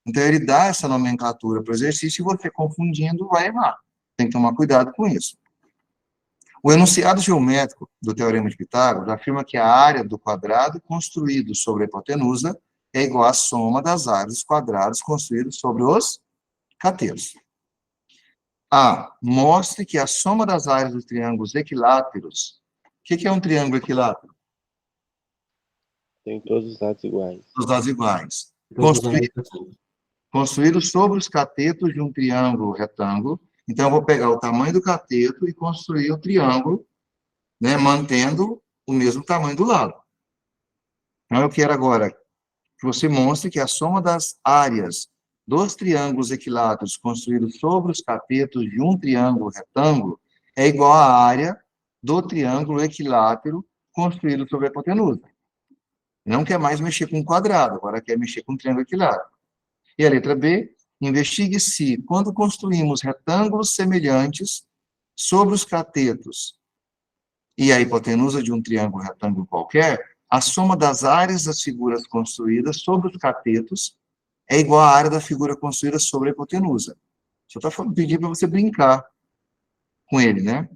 Então, ele dá essa nomenclatura para o exercício e você, confundindo, vai errar. Tem que tomar cuidado com isso. O enunciado geométrico do teorema de Pitágoras afirma que a área do quadrado construído sobre a hipotenusa é igual à soma das áreas dos quadrados construídos sobre os catetos. A. Mostre que a soma das áreas dos triângulos equiláteros... O que é um triângulo equilátero? Tem todos os lados iguais. Os lados iguais. Todos usando a equação. Construído sobre os catetos de um triângulo retângulo. Então, eu vou pegar o tamanho do cateto e construir o triângulo, né, mantendo o mesmo tamanho do lado. Então, eu quero agora que você mostre que a soma das áreas dos triângulos equiláteros construídos sobre os catetos de um triângulo retângulo é igual à área do triângulo equilátero construído sobre a hipotenusa. Não quer mais mexer com quadrado, agora quer mexer com triângulo equilátero. E a letra B, investigue se, quando construímos retângulos semelhantes sobre os catetos e a hipotenusa de um triângulo retângulo qualquer, a soma das áreas das figuras construídas sobre os catetos é igual à área da figura construída sobre a hipotenusa. Só está pedindo para você brincar com ele, né?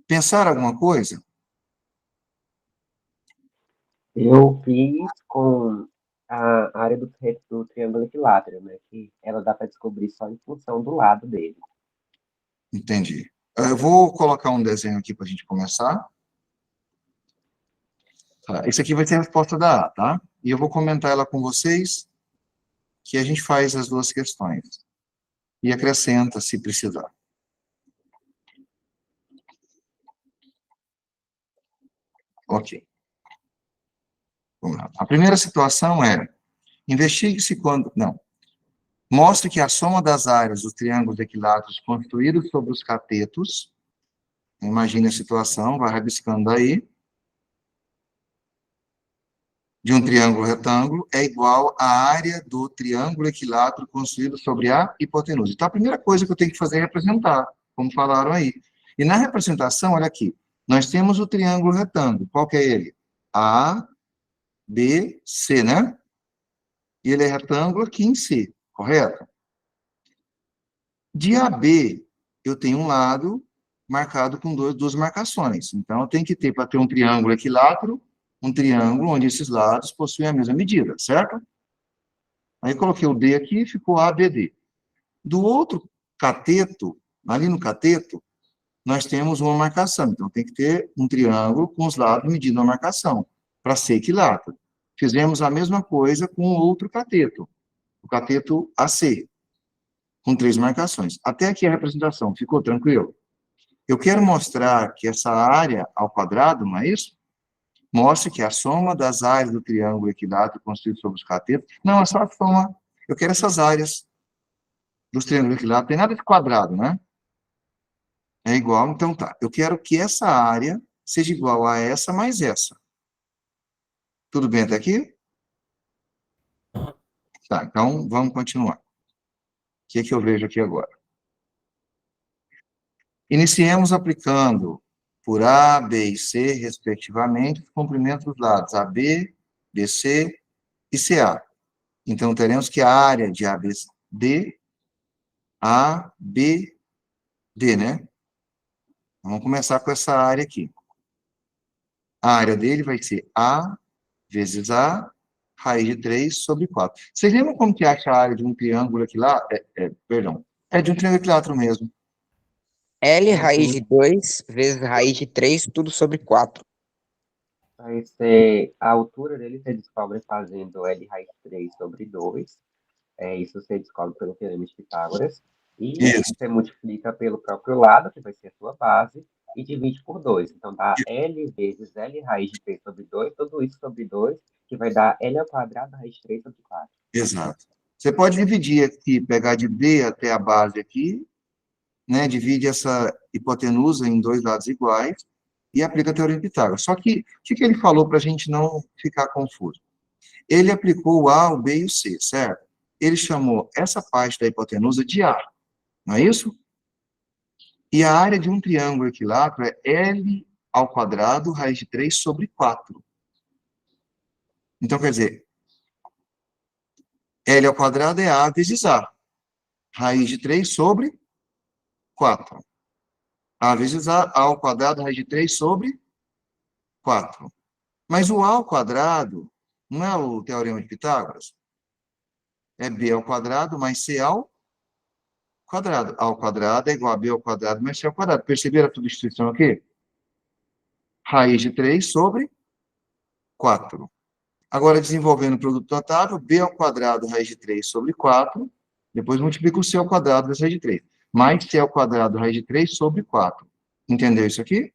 Pensar alguma coisa? Eu fiz com a área do triângulo equilátero, né? Que ela dá para descobrir só em função do lado dele. Entendi. Eu vou colocar um desenho aqui para a gente começar. Tá, esse aqui vai ser a resposta da A, tá? E eu vou comentar ela com vocês, que a gente faz as duas questões. E acrescenta, se precisar. Ok. Vamos lá. A primeira situação é, investigue-se quando... Não. Mostre que a soma das áreas dos triângulos equiláteros construídos sobre os catetos, imagine a situação, vai rabiscando aí, de um triângulo retângulo, é igual à área do triângulo equilátero construído sobre a hipotenusa. Então, a primeira coisa que eu tenho que fazer é representar, como falaram aí. E na representação, olha aqui, nós temos o triângulo retângulo. Qual que é ele? A, B, C, né? E ele é retângulo aqui em C, correto? De AB, eu tenho um lado marcado com duas marcações. Então, eu tenho que ter, para ter um triângulo equilátero, um triângulo onde esses lados possuem a mesma medida, certo? Aí, coloquei o D aqui, ficou ABD. Do outro cateto, ali no cateto, nós temos uma marcação. Então, tem que ter um triângulo com os lados medindo a marcação, para ser equilátero. Fizemos a mesma coisa com o outro cateto, o cateto AC, com 3 marcações. Até aqui a representação, ficou tranquilo? Eu quero mostrar que essa área ao quadrado, não é isso? Mostre que a soma das áreas do triângulo equilátero construído sobre os catetos, não, é só a soma. Eu quero essas áreas dos triângulos equiláteros, tem nada de quadrado, né? É igual, então tá. Eu quero que essa área seja igual a essa mais essa. Tudo bem até aqui? Tá, então vamos continuar. O que é que eu vejo aqui agora? Iniciemos aplicando por A, B e C, respectivamente, os comprimentos dos lados AB, BC e CA. Então, teremos que a área de ABD, ABD, né? Vamos começar com essa área aqui. A área dele vai ser A vezes A, raiz de 3 sobre 4. Vocês lembram como que acha a área de um triângulo equilátero? Perdão, é de um triângulo equilátero mesmo. L raiz de 2 vezes raiz de 3, tudo sobre 4. Vai ser a altura dele, você descobre fazendo L raiz de 3 sobre 2. Isso você descobre pelo teorema de Pitágoras. E Isso, você multiplica pelo próprio lado, que vai ser a sua base, e divide por 2. Então, dá L vezes L raiz de 3 sobre 2, tudo isso sobre 2, que vai dar L ao quadrado raiz de 3 sobre 4. exato. Você pode dividir aqui, pegar de B até a base aqui, né, divide essa hipotenusa em 2 lados iguais e aplica a teorema de Pitágoras. Só que, o que ele falou para a gente não ficar confuso? Ele aplicou o A, o B e o C, certo? Ele chamou essa parte da hipotenusa de A, não é isso? E a área de um triângulo equilátero é L ao quadrado, raiz de 3 sobre 4. Então, quer dizer, L ao quadrado é A vezes A. Raiz de 3 sobre 4. A vezes A ao quadrado, raiz de 3 sobre 4. Mas o A ao quadrado não é o teorema de Pitágoras? É B ao quadrado mais C ao quadrado. A ao quadrado é igual a B ao quadrado mais C ao quadrado. Perceberam a substituição aqui? Raiz de 3 sobre 4. Agora, desenvolvendo o produto notável, B ao quadrado, raiz de 3 sobre 4. Depois multiplica o C ao quadrado vezes raiz de 3. Mais C ao quadrado, raiz de 3 sobre 4. Entendeu isso aqui?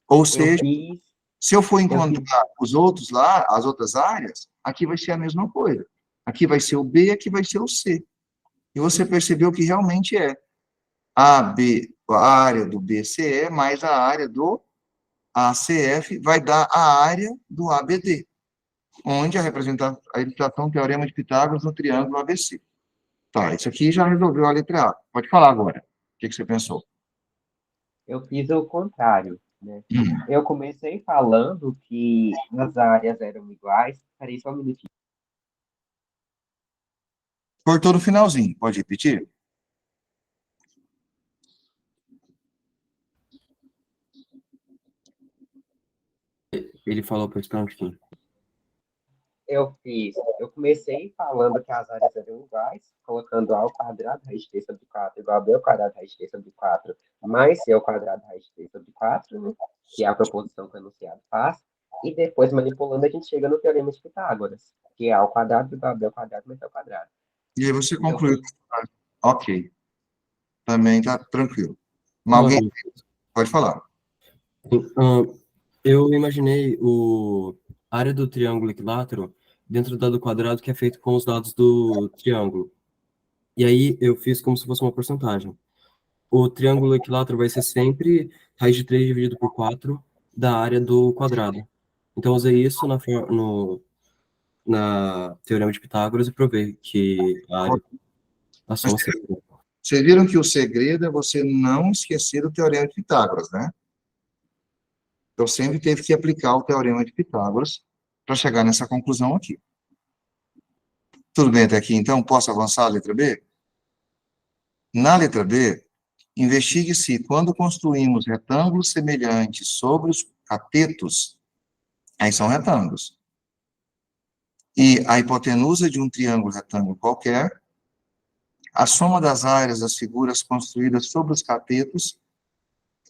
Ou Eu seja, fiz, se eu for eu fiz, encontrar os outros lá, as outras áreas, aqui vai ser a mesma coisa. Aqui vai ser o B, aqui vai ser o C. E você percebeu que realmente é a área do BCE mais a área do ACF vai dar a área do ABD, onde a representação teorema de Pitágoras no triângulo ABC. Tá, isso aqui já resolveu a letra A. Pode falar agora. O que você pensou? eu fiz o contrário, né? Hum. Eu comecei falando que as áreas eram iguais. Peraí, só um minutinho. Cortou no finalzinho. Pode repetir? Ele falou para esperar um pouquinho. Eu comecei falando que as áreas eram iguais, colocando A ao quadrado, raiz de 3 sobre 4, igual a B ao quadrado, raiz de 3 sobre 4, mais C ao quadrado, raiz de 3 sobre 4, né? Que é a proposição que o enunciado faz. E depois, manipulando, a gente chega no Teorema de Pitágoras, que é A ao quadrado igual a B ao quadrado mais C ao quadrado. E aí você Então, concluiu. Ok, também tá tranquilo. Mas Uma alguém dúvida. pode falar. Eu imaginei a área do triângulo equilátero dentro da do quadrado que é feito com os dados do triângulo. E aí eu fiz como se fosse uma porcentagem. O triângulo equilátero vai ser sempre raiz de 3 dividido por 4 da área do quadrado. Então eu usei isso na Teorema de Pitágoras e provei que a área, a soma sempre. Vocês viram que o segredo é você não esquecer o Teorema de Pitágoras, né? Eu sempre teve que aplicar o Teorema de Pitágoras para chegar nessa conclusão aqui. Tudo bem até aqui, então? Posso avançar a letra B? Na letra B, investigue se, quando construímos retângulos semelhantes sobre os catetos, aí são retângulos, e a hipotenusa de um triângulo retângulo qualquer, a soma das áreas das figuras construídas sobre os catetos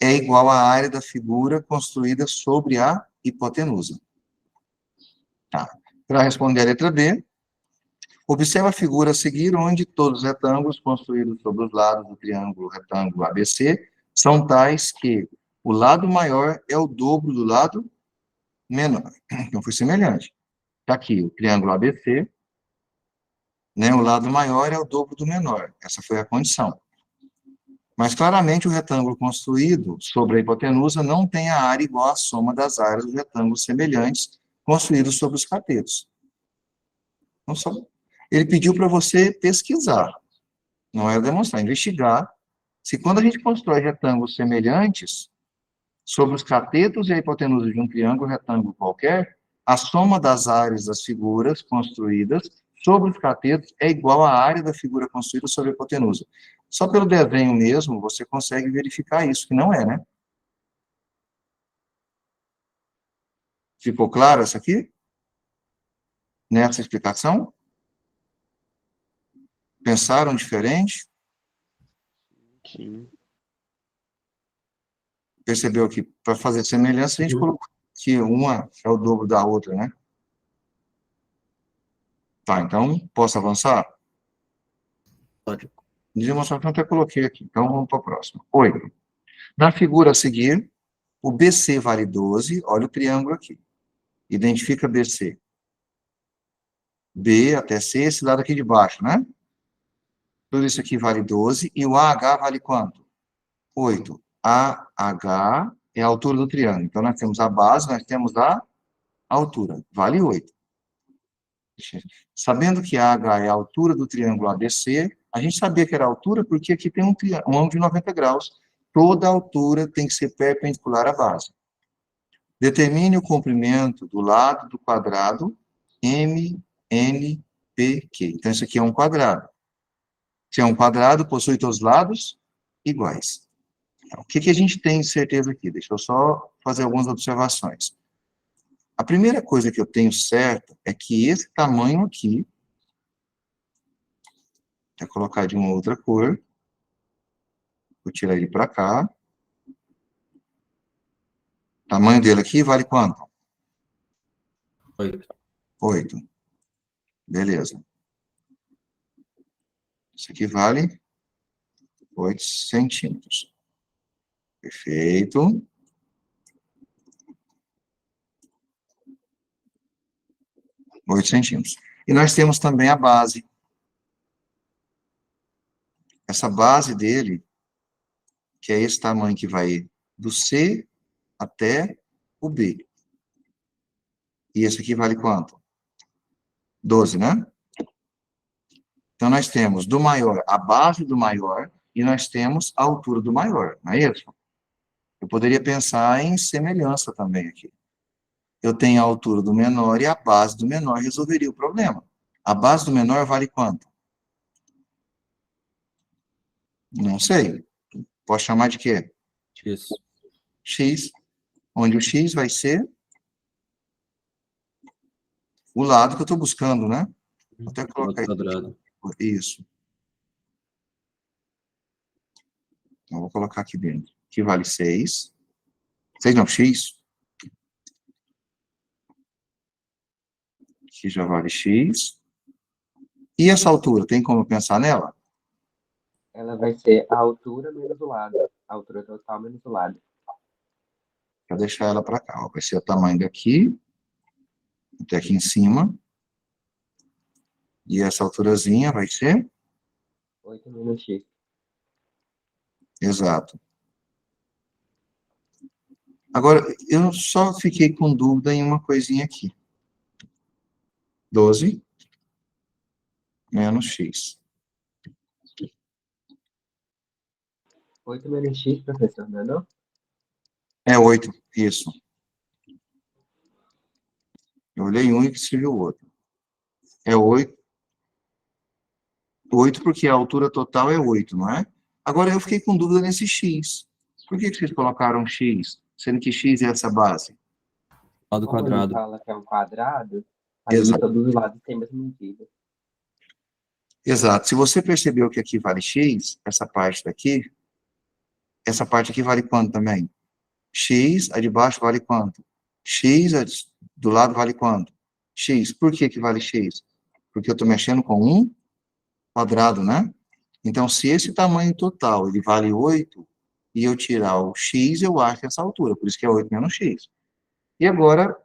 é igual à área da figura construída sobre a hipotenusa. Tá. Para responder a letra B, observe a figura a seguir, onde todos os retângulos construídos sobre os lados do triângulo retângulo ABC são tais que o lado maior é o dobro do lado menor. Então, foi semelhante. Está aqui o triângulo ABC, né, o lado maior é o dobro do menor. Essa foi a condição. Mas, claramente, o retângulo construído sobre a hipotenusa não tem a área igual à soma das áreas dos retângulos semelhantes construídos sobre os catetos. Então, ele pediu para você pesquisar, não é demonstrar, investigar, se quando a gente constrói retângulos semelhantes sobre os catetos e a hipotenusa de um triângulo retângulo qualquer, a soma das áreas das figuras construídas sobre os catetos é igual à área da figura construída sobre a hipotenusa. Só pelo desenho mesmo, você consegue verificar isso, que não é, né? Ficou claro essa aqui? Nessa explicação? Pensaram diferente? Sim. Percebeu que para fazer semelhança, a gente colocou que uma é o dobro da outra, né? Tá, então, posso avançar? Pode. De demonstração até coloquei aqui, então vamos para a próxima. 8. Na figura a seguir, o BC vale 12, olha o triângulo aqui. Identifica BC. B até C, esse lado aqui de baixo, né? Tudo isso aqui vale 12, e o AH vale quanto? 8. AH é a altura do triângulo. Então, nós temos a base, nós temos a altura. Vale 8. Sabendo que AH é a altura do triângulo ABC, a gente sabia que era a altura porque aqui tem um ângulo de 90 graus. Toda altura tem que ser perpendicular à base. Determine o comprimento do lado do quadrado MNPQ. Então, isso aqui é um quadrado. Se é um quadrado, possui todos os lados iguais. Então, o que a gente tem de certeza aqui? Deixa eu só fazer algumas observações. A primeira coisa que eu tenho certo é que esse tamanho aqui, vou colocar de uma outra cor, vou tirar ele para cá. O tamanho dele aqui vale quanto? 8. 8. Beleza. Isso aqui vale 8 centímetros. Perfeito. Oito centímetros. E nós temos também a base. Essa base dele, que é esse tamanho que vai do C até o B. E esse aqui vale quanto? 12, né? Então, nós temos do maior, a base do maior, e nós temos a altura do maior, não é isso? Eu poderia pensar em semelhança também aqui. Eu tenho a altura do menor e a base do menor resolveria o problema. A base do menor vale quanto? Não sei. Posso chamar de quê? X. X, onde o X vai ser o lado que eu estou buscando, né? Vou até colocar Quadrado. isso. Então, vou colocar aqui dentro. Que vale 6. 6 não, X. Aqui já vale x. E essa altura, tem como pensar nela? Ela vai ser a altura menos o lado. A altura total menos o lado. Vou deixar ela para cá. Ó. Vai ser o tamanho daqui, até aqui em cima. E essa alturazinha vai ser? 8 menos x. Exato. Agora, eu só fiquei com dúvida em uma coisinha aqui. 12 menos x. 8 menos x, professor, não é não? É 8, isso. Eu olhei um e escrevi o outro. É 8. 8 porque a altura total é 8, não é? Agora eu fiquei com dúvida nesse x. Por que vocês colocaram x, sendo que x é essa base? Lado Como ele quadrado. fala que é um quadrado, aí Exato. todos os lados têm a mesma medida. Exato. Se você percebeu que aqui vale x, essa parte aqui vale quanto também? X, a de baixo vale quanto? X, a do lado vale quanto? X. Por que que vale x? Porque eu estou mexendo com um quadrado, né? Então, se esse tamanho total, ele vale 8, e eu tirar o x, eu acho essa altura. Por isso que é 8 menos x. E agora,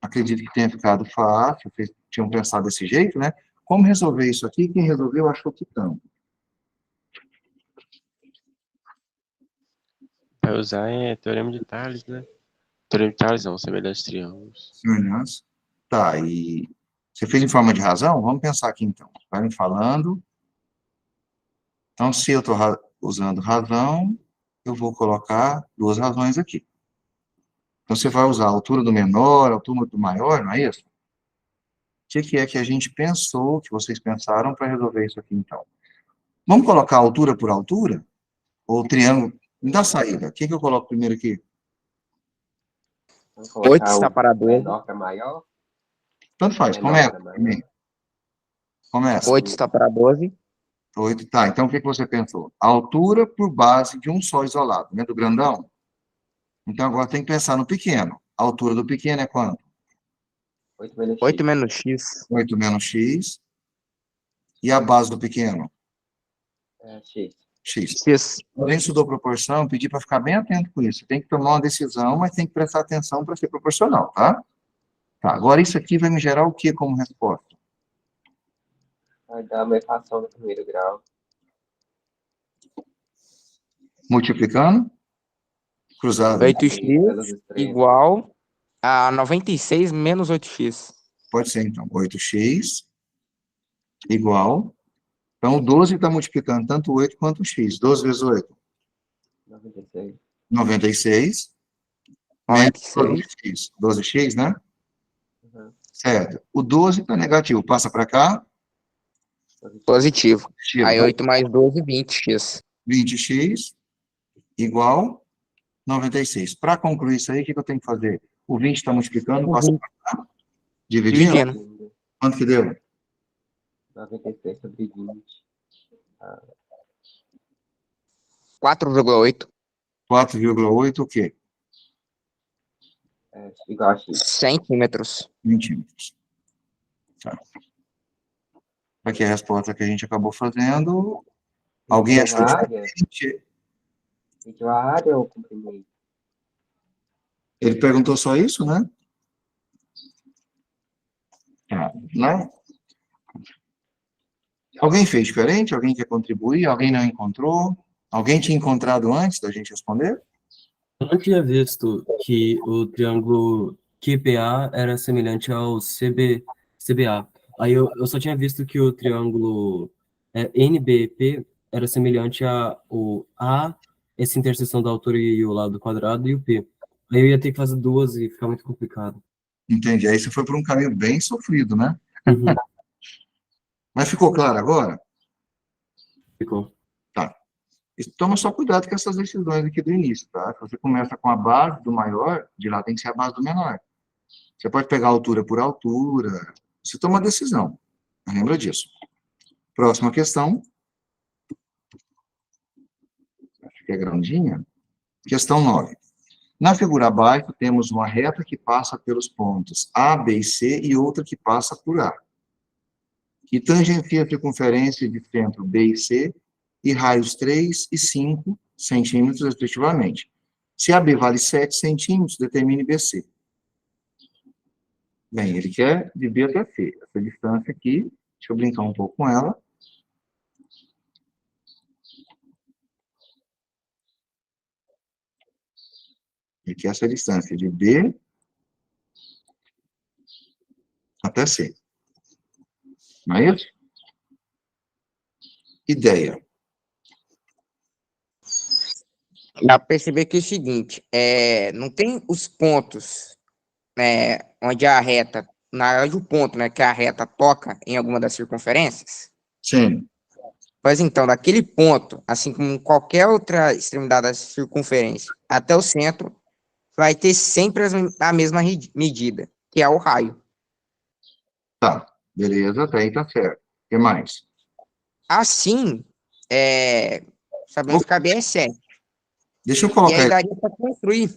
acredito que tenha ficado fácil, vocês tinham pensado desse jeito, né? Como resolver isso aqui? Quem resolveu achou que tanto. Vai usar teorema de Tales, né? Teorema de Tales não, semelhantes triângulos. Semelhança. Tá, e você fez em forma de razão? Vamos pensar aqui então. Vai me falando. Então, se eu estou usando razão, eu vou colocar duas razões aqui. Então, você vai usar a altura do menor, a altura do maior, não é isso? O que é que a gente pensou, que vocês pensaram para resolver isso aqui, então? Vamos colocar altura por altura? Ou triângulo? Me dá saída. O que eu coloco primeiro aqui? Vamos 8 colocar está o para 12. menor para maior, Tanto faz, menor começa. para maior. Começa. 8 está para 12. 8, tá, então o que você pensou? A altura por base de um só isolado, né, do grandão? Então agora tem que pensar no pequeno. A altura do pequeno é quanto? 8 menos 8 x. menos x. 8 menos x. E a base do pequeno? É, x. X. X. Além disso, estudou proporção, eu pedi para ficar bem atento com isso. Tem que tomar uma decisão, mas tem que prestar atenção para ser proporcional, tá? Tá, agora isso aqui vai me gerar o que como resposta? Vai dar uma equação do primeiro grau. Multiplicando? Cruzado? 8x Pelas extremas. igual a 96 menos 8x. Pode ser, então. 8x igual. Então, o 12 está multiplicando tanto o 8 quanto o x. 12 vezes 8? 96. 96. Menos 96. 12x, né? Uhum. Certo. O 12 está negativo. Passa para cá. Positivo. Tira. Aí 8 mais 12, 20x. 20x igual 96. Para concluir isso aí, o que eu tenho que fazer? O 20 está multiplicando, passa para cá. Dividindo. Dividindo. Quanto que deu? 96 sobre 20. 4,8. 4,8 o quê? É igual a x. Centímetros. Centímetros. Tá. Aqui é a resposta que a gente acabou fazendo. Alguém achou área? diferente? Mediu a área ou o comprimento? Ele perguntou só isso, né? Não? Alguém fez diferente? Alguém quer contribuir? Alguém não encontrou? Alguém tinha encontrado antes da gente responder? Eu não tinha visto que o triângulo QPA era semelhante ao CBA. Aí eu só tinha visto que o triângulo NBP era semelhante ao A, essa interseção da altura e o lado quadrado, e o P. Aí eu ia ter que fazer duas e ficar muito complicado. Entendi. Aí você foi por um caminho bem sofrido, né? Uhum. Mas ficou claro agora? Ficou. Tá. E toma só cuidado com essas decisões aqui do início, tá? Se você começa com a base do maior, de lá tem que ser a base do menor. Você pode pegar altura por altura. Você toma uma decisão. Lembra disso. Próxima questão. Acho que é grandinha. Questão 9. Na figura abaixo, temos uma reta que passa pelos pontos A, B e C e outra que passa por A. E tangencia a circunferência de centro B e C e raios 3 e 5 centímetros, respectivamente. Se AB vale 7 centímetros, determine BC. Bem, ele quer de B até C. Essa distância aqui, deixa eu brincar um pouco com ela. Ele quer essa distância de B até C. Não é isso? Ideia. Dá para perceber que é o seguinte, não tem os pontos, né, onde a reta, na verdade o ponto, né, que a reta toca em alguma das circunferências. Sim. Mas então, daquele ponto, assim como qualquer outra extremidade da circunferência, até o centro, vai ter sempre a mesma medida, que é o raio. Tá. Beleza, até aí tá certo. O que mais? Assim, sabemos que a B é 7. Deixa eu E colocar aí daria para construir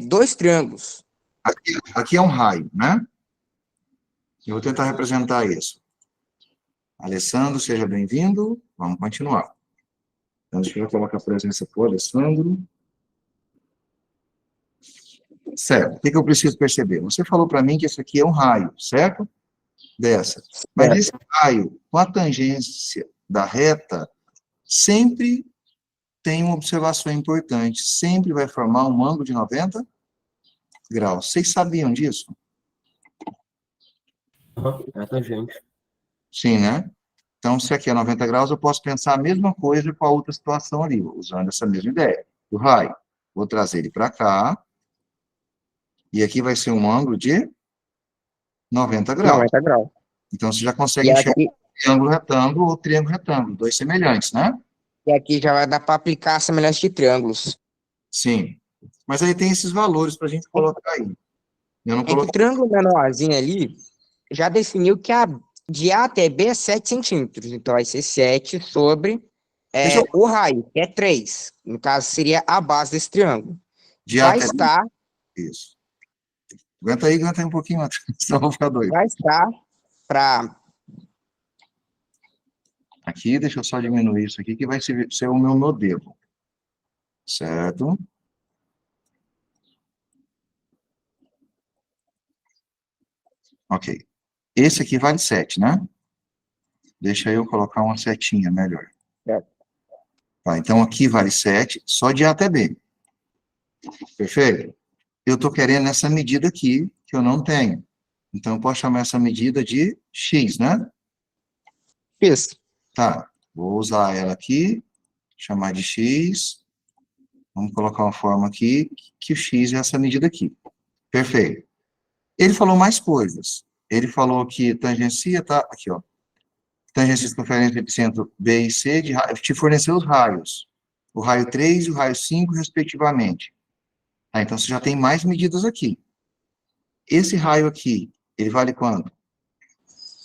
2 triângulos. aqui é um raio, né? Eu vou tentar representar isso. Alessandro, seja bem-vindo. Vamos continuar. Então, deixa eu colocar a presença para o Alessandro. Certo. O que eu preciso perceber? Você falou para mim que isso aqui é um raio, certo? Dessa. Mas esse raio, com a tangência da reta, sempre tem uma observação importante. Sempre vai formar um ângulo de 90 graus. Vocês sabiam disso? É a tangente. Sim, né? Então, se aqui é 90 graus, eu posso pensar a mesma coisa com a outra situação ali, usando essa mesma ideia. O raio. Vou trazer ele para cá. E aqui vai ser um ângulo de 90 graus. 90 graus. Então, você já consegue E enxergar aqui, triângulo retângulo ou triângulo retângulo, dois semelhantes, né? e aqui já vai dar para aplicar a semelhança de triângulos. Sim. Mas aí tem esses valores para a gente colocar aí. Eu não É que o coloquei. triângulo menorzinho ali já definiu que de A até B é 7 centímetros. Então vai ser 7 sobre Deixa eu... o raio, que é 3. No caso, seria a base desse triângulo. De Vai até... estar, Isso. Aguenta aí um pouquinho, senão eu vou ficar doido. vai estar para... Aqui, deixa eu só diminuir isso aqui, que vai ser o meu modelo. Certo? Ok. Esse aqui vale 7, né? Deixa eu colocar uma setinha melhor. Tá, então aqui vale 7, só de A até B. Perfeito? Eu estou querendo essa medida aqui, que eu não tenho. Então, eu posso chamar essa medida de X, né? Isso. Tá, vou usar ela aqui, chamar de X. Vamos colocar uma forma aqui, que o X é essa medida aqui. Perfeito. Ele falou mais coisas. Ele falou que tangencia, tá? Aqui, ó. Tangência circunferência epicentro B e C, te forneceu os raios. O raio 3 e o raio 5, respectivamente. Ah, então, você já tem mais medidas aqui. Esse raio aqui, ele vale quanto?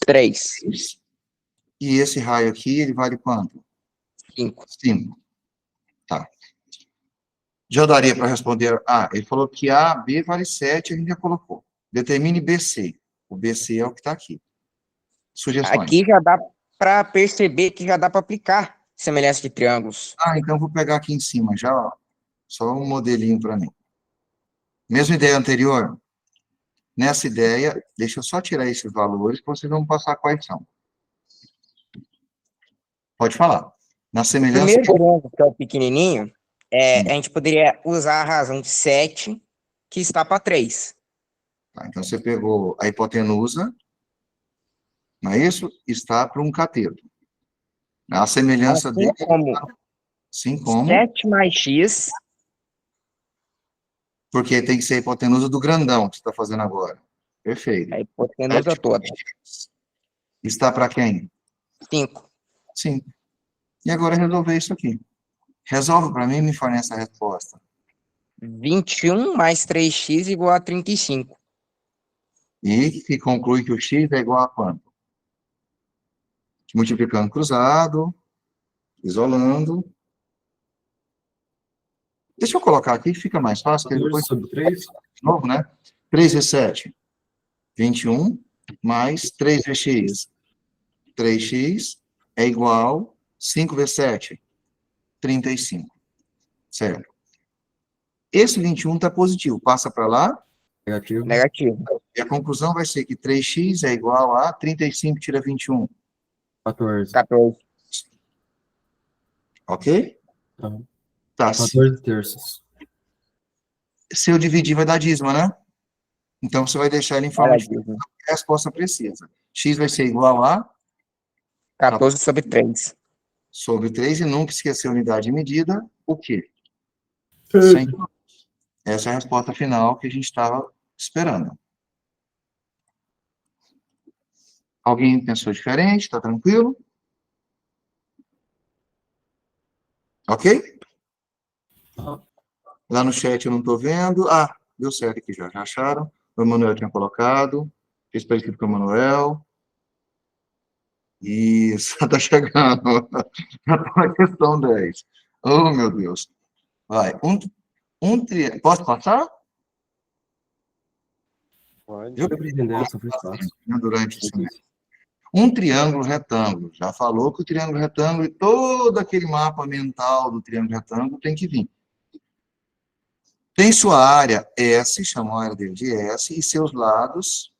3, E esse raio aqui, ele vale quanto? 5. 5. Tá. Já daria para responder. Ah, ele falou que A, B vale 7, a gente já colocou. Determine BC. O BC é o que está aqui. Sugestões. Aqui já dá para perceber que já dá para aplicar semelhança de triângulos. Ah, então vou pegar aqui em cima já, ó. Só um modelinho para mim. Mesma ideia anterior? Nessa ideia, deixa eu só tirar esses valores, para vocês vão passar quais são. Pode falar. Na O semelhança... primeiro triângulo, que é o pequenininho, a gente poderia usar a razão de 7, que está para 3. Tá, então, você pegou a hipotenusa, não é isso? Está para um cateto. A semelhança Assim dele... como Assim como... 7 mais x, Porque tem que ser a hipotenusa do grandão que você está fazendo agora. Perfeito. a hipotenusa toda. Está para quem? 5. Sim. E agora resolver isso aqui. Resolve para mim e me fornece a resposta. 21 mais 3x igual a 35. E que conclui que o x é igual a quanto? Multiplicando cruzado, isolando. Deixa eu colocar aqui, que fica mais fácil, porque 14 depois, sobre 3. de novo, né? 3 vezes 7, 21, mais 3 vezes x. 3x é igual 5 vezes 7, 35. Certo? Esse 21 está positivo, passa para lá, Negativo. Negativo. e a conclusão vai ser que 3x é igual a 35 tira 21. 14. 14. Ok? Tá. Tá. 14 terços. Se eu dividir, vai dar dízima, né? Então, você vai deixar ele em forma de Negativo. resposta precisa. X vai ser igual a 14 sobre 3. sobre 3, e nunca esquecer a unidade de medida, o quê? 100 km. Essa é a resposta final que a gente estava esperando. Alguém pensou diferente? Está tranquilo? Ok? Lá no chat eu não estou vendo. Ah, deu certo aqui já. Já acharam? O Emanuel tinha colocado. Fez parecido com o Emanuel. Isso, está chegando. Já está na questão 10. Oh, meu Deus. Vai. Posso passar? Pode. Eu Deu para entender, essa foi fácil. durante o semestre. Um triângulo retângulo. Já falou que o triângulo retângulo e todo aquele mapa mental do triângulo retângulo tem que vir. Tem sua área S, chamam a área dele de S, e seus lados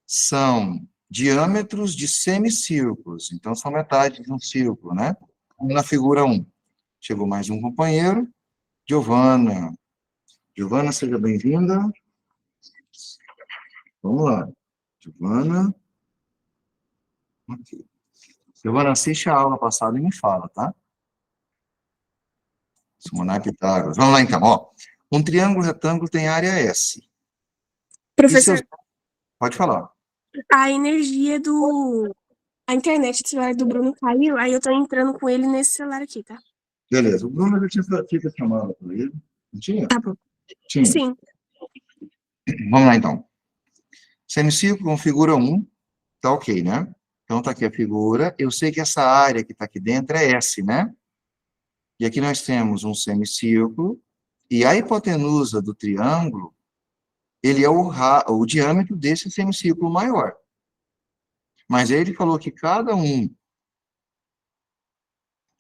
são diâmetros de semicírculos. Então, são metade de um círculo, né? Como na figura 1. Chegou mais um companheiro. Giovana. Giovana, seja bem-vinda. Vamos lá. Giovana. Aqui. Giovana, assiste a aula passada e me fala, tá? Simonar Pitágoras. Vamos lá, então. Ó, um triângulo retângulo tem área S. Professor, Pode falar. a energia a internet do celular do Bruno caiu, aí eu tô entrando com ele nesse celular aqui, tá? Beleza. O Bruno já tinha chamado para ele. Não tinha? Tá bom. Tinha. Sim. Vamos lá, então. Semicírculo com figura 1, tá ok, né? Então, tá aqui a figura. Eu sei que essa área que tá aqui dentro é S, né? E aqui nós temos um semicírculo, e a hipotenusa do triângulo, ele é o diâmetro desse semicírculo maior. Mas aí ele falou que cada um,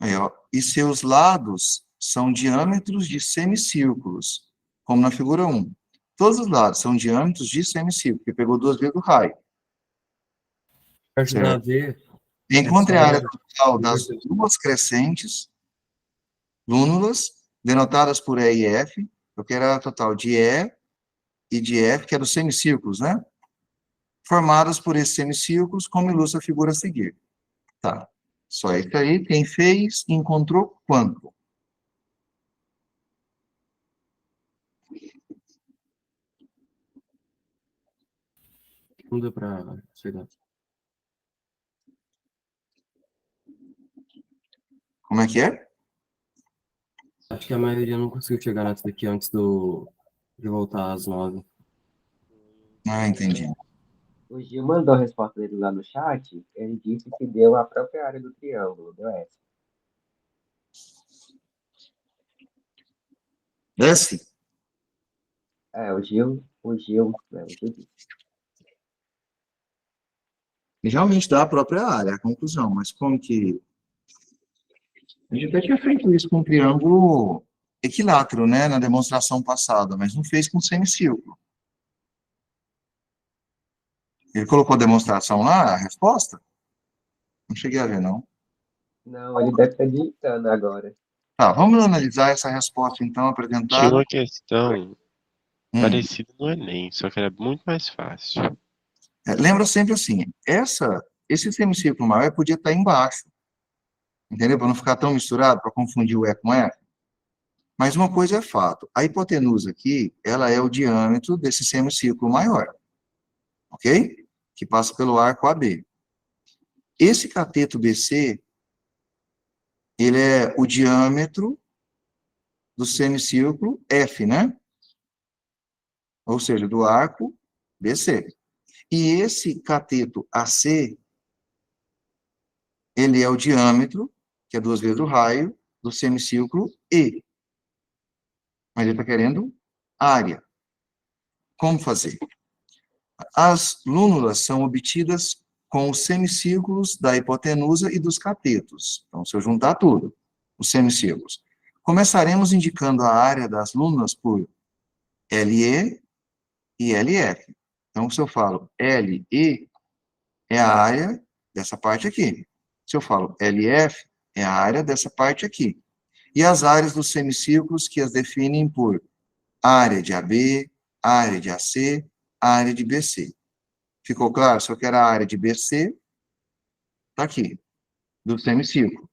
aí, ó, e seus lados são diâmetros de semicírculos, como na figura 1. Todos os lados são diâmetros de semicírculo, porque pegou duas vezes do raio. Para ajudar a ver, Encontre a área total das duas crescentes lúnulas, denotadas por E e F. Eu quero a área total de E e de F, que é dos semicírculos, né? Formadas por esses semicírculos, como ilustra a figura a seguir. Tá. Só isso aí. Quem fez, encontrou quanto? não deu para chegar. Como é que é? Acho que a maioria não conseguiu chegar nessa daqui antes de voltar às 9. Ah, entendi. O Gil mandou a resposta dele lá no chat. Ele disse que deu a própria área do triângulo, deu essa. S? O Gil, né, o Gil disse. E realmente dá a própria área, a conclusão. Mas como que... A gente até tinha feito isso com um triângulo equilátero, né? Na demonstração passada, mas não fez com semicírculo. Ele colocou a demonstração lá, a resposta? Não cheguei a ver, não. Não, ele deve estar digitando agora. Tá, vamos analisar essa resposta, então, Tinha apresentada. uma questão Hum. parecida no Enem, só que era muito mais fácil. Lembra sempre assim, esse semicírculo maior podia estar embaixo, entendeu? Para não ficar tão misturado, para confundir o E com F. Mas uma coisa é fato, a hipotenusa aqui, ela é o diâmetro desse semicírculo maior, ok? Que passa pelo arco AB. Esse cateto BC, ele é o diâmetro do semicírculo F, né? Ou seja, do arco BC. E esse cateto AC, ele é o diâmetro, que é 2 vezes o raio, do semicírculo E. Mas ele está querendo área. Como fazer? As lúnulas são obtidas com os semicírculos da hipotenusa e dos catetos. Então, se eu juntar tudo, os semicírculos. Começaremos indicando a área das lúnulas por LE e LF. Então, se eu falo LE, é a área dessa parte aqui. Se eu falo LF, é a área dessa parte aqui. E as áreas dos semicírculos que as definem por área de AB, área de AC, área de BC. Ficou claro? Se eu quero a área de BC, está aqui, do semicírculo.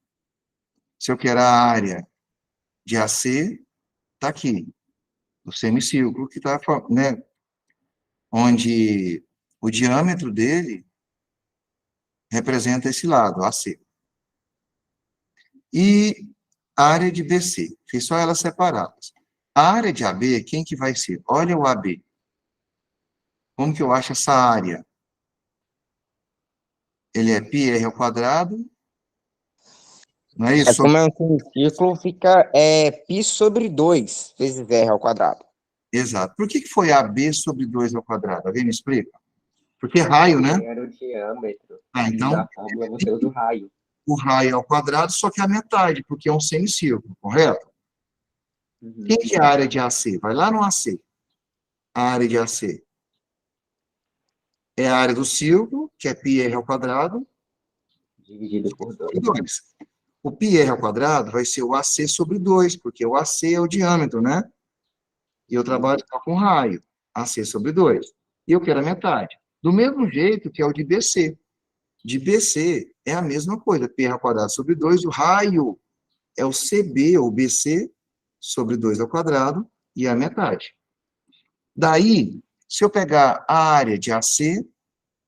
Se eu quero a área de AC, está aqui, do semicírculo, que está, né, onde o diâmetro dele representa esse lado, AC. E a área de BC, fiz só elas separadas. A área de AB, quem que vai ser? Olha o AB. Como que eu acho essa área? Ele é πr ao quadrado, não é isso? Como é um semicírculo, fica π sobre 2 vezes r ao quadrado. Exato. Por que foi AB sobre 2 ao quadrado? Alguém me explica? Porque raio, né? Era o diâmetro. Ah, então, Da fórmula você usa o raio. o raio é ao quadrado, só que a metade, porque é um semicírculo, correto? Uhum. Quem que é a área de AC? Vai lá no AC. A área de AC é a área do círculo, que é πr ao quadrado, Dividido por 2. por 2. O πr ao quadrado vai ser o AC sobre 2, porque o AC é o diâmetro, né? E eu trabalho só com raio, AC sobre 2. E eu quero a metade. Do mesmo jeito que é o de BC. De BC é a mesma coisa, πr ao quadrado sobre 2, o raio é o CB, ou BC, sobre 2 ao quadrado, e a metade. Daí, se eu pegar a área de AC,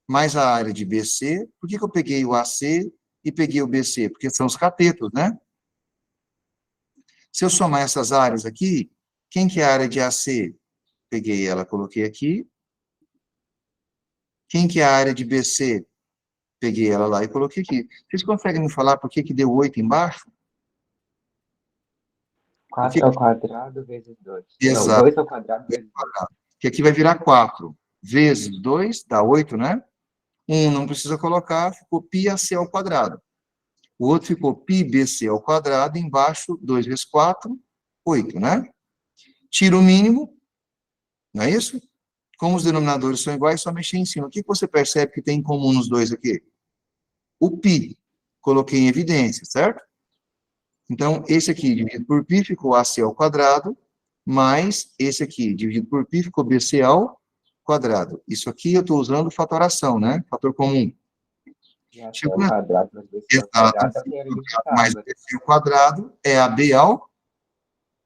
mais a área de BC, por que eu peguei o AC e peguei o BC? Porque são os catetos, né? Se eu somar essas áreas aqui, quem que é a área de AC? Peguei ela, coloquei aqui. Quem que é a área de BC? Peguei ela lá e coloquei aqui. Vocês conseguem me falar por que que deu 8 embaixo? 4 ao quadrado vezes 2. Não, Exato. 2 ao quadrado vezes 2. Que aqui vai virar 4 vezes 2, dá 8, né? Um não precisa colocar, ficou πAC ao quadrado. O outro ficou πBC ao quadrado, embaixo, 2 vezes 4, 8, né? Tira o mínimo, não é isso? Como os denominadores são iguais, só mexer em cima. O que você percebe que tem em comum nos dois aqui? O π. Coloquei em evidência, certo? Então, esse aqui dividido por π ficou AC ao quadrado, mais esse aqui dividido por π ficou BC ao quadrado. Isso aqui eu estou usando fatoração, né? Fator comum. E AC Tipo, ao quadrado mais BC ao exato, quadrado é a teoria de mais Pitágoras. BC ao quadrado é AB ao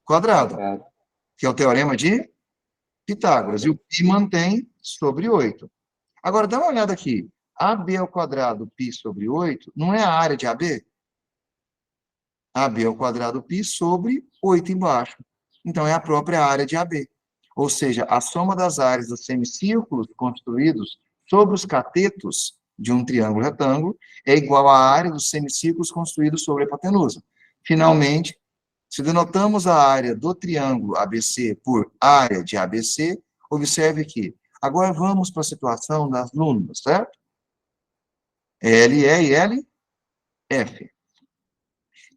quadrado, Quadrado. que é o teorema de Pitágoras. E o π mantém sobre 8. Agora, dá uma olhada aqui. AB ao quadrado, π sobre 8, não é a área de AB? AB ao quadrado π sobre 8 embaixo. Então, é a própria área de AB. Ou seja, a soma das áreas dos semicírculos construídos sobre os catetos de um triângulo retângulo é igual à área dos semicírculos construídos sobre a hipotenusa. Finalmente, se denotamos a área do triângulo ABC por área de ABC, observe que agora vamos para a situação das lúnulas, certo? LE e LF.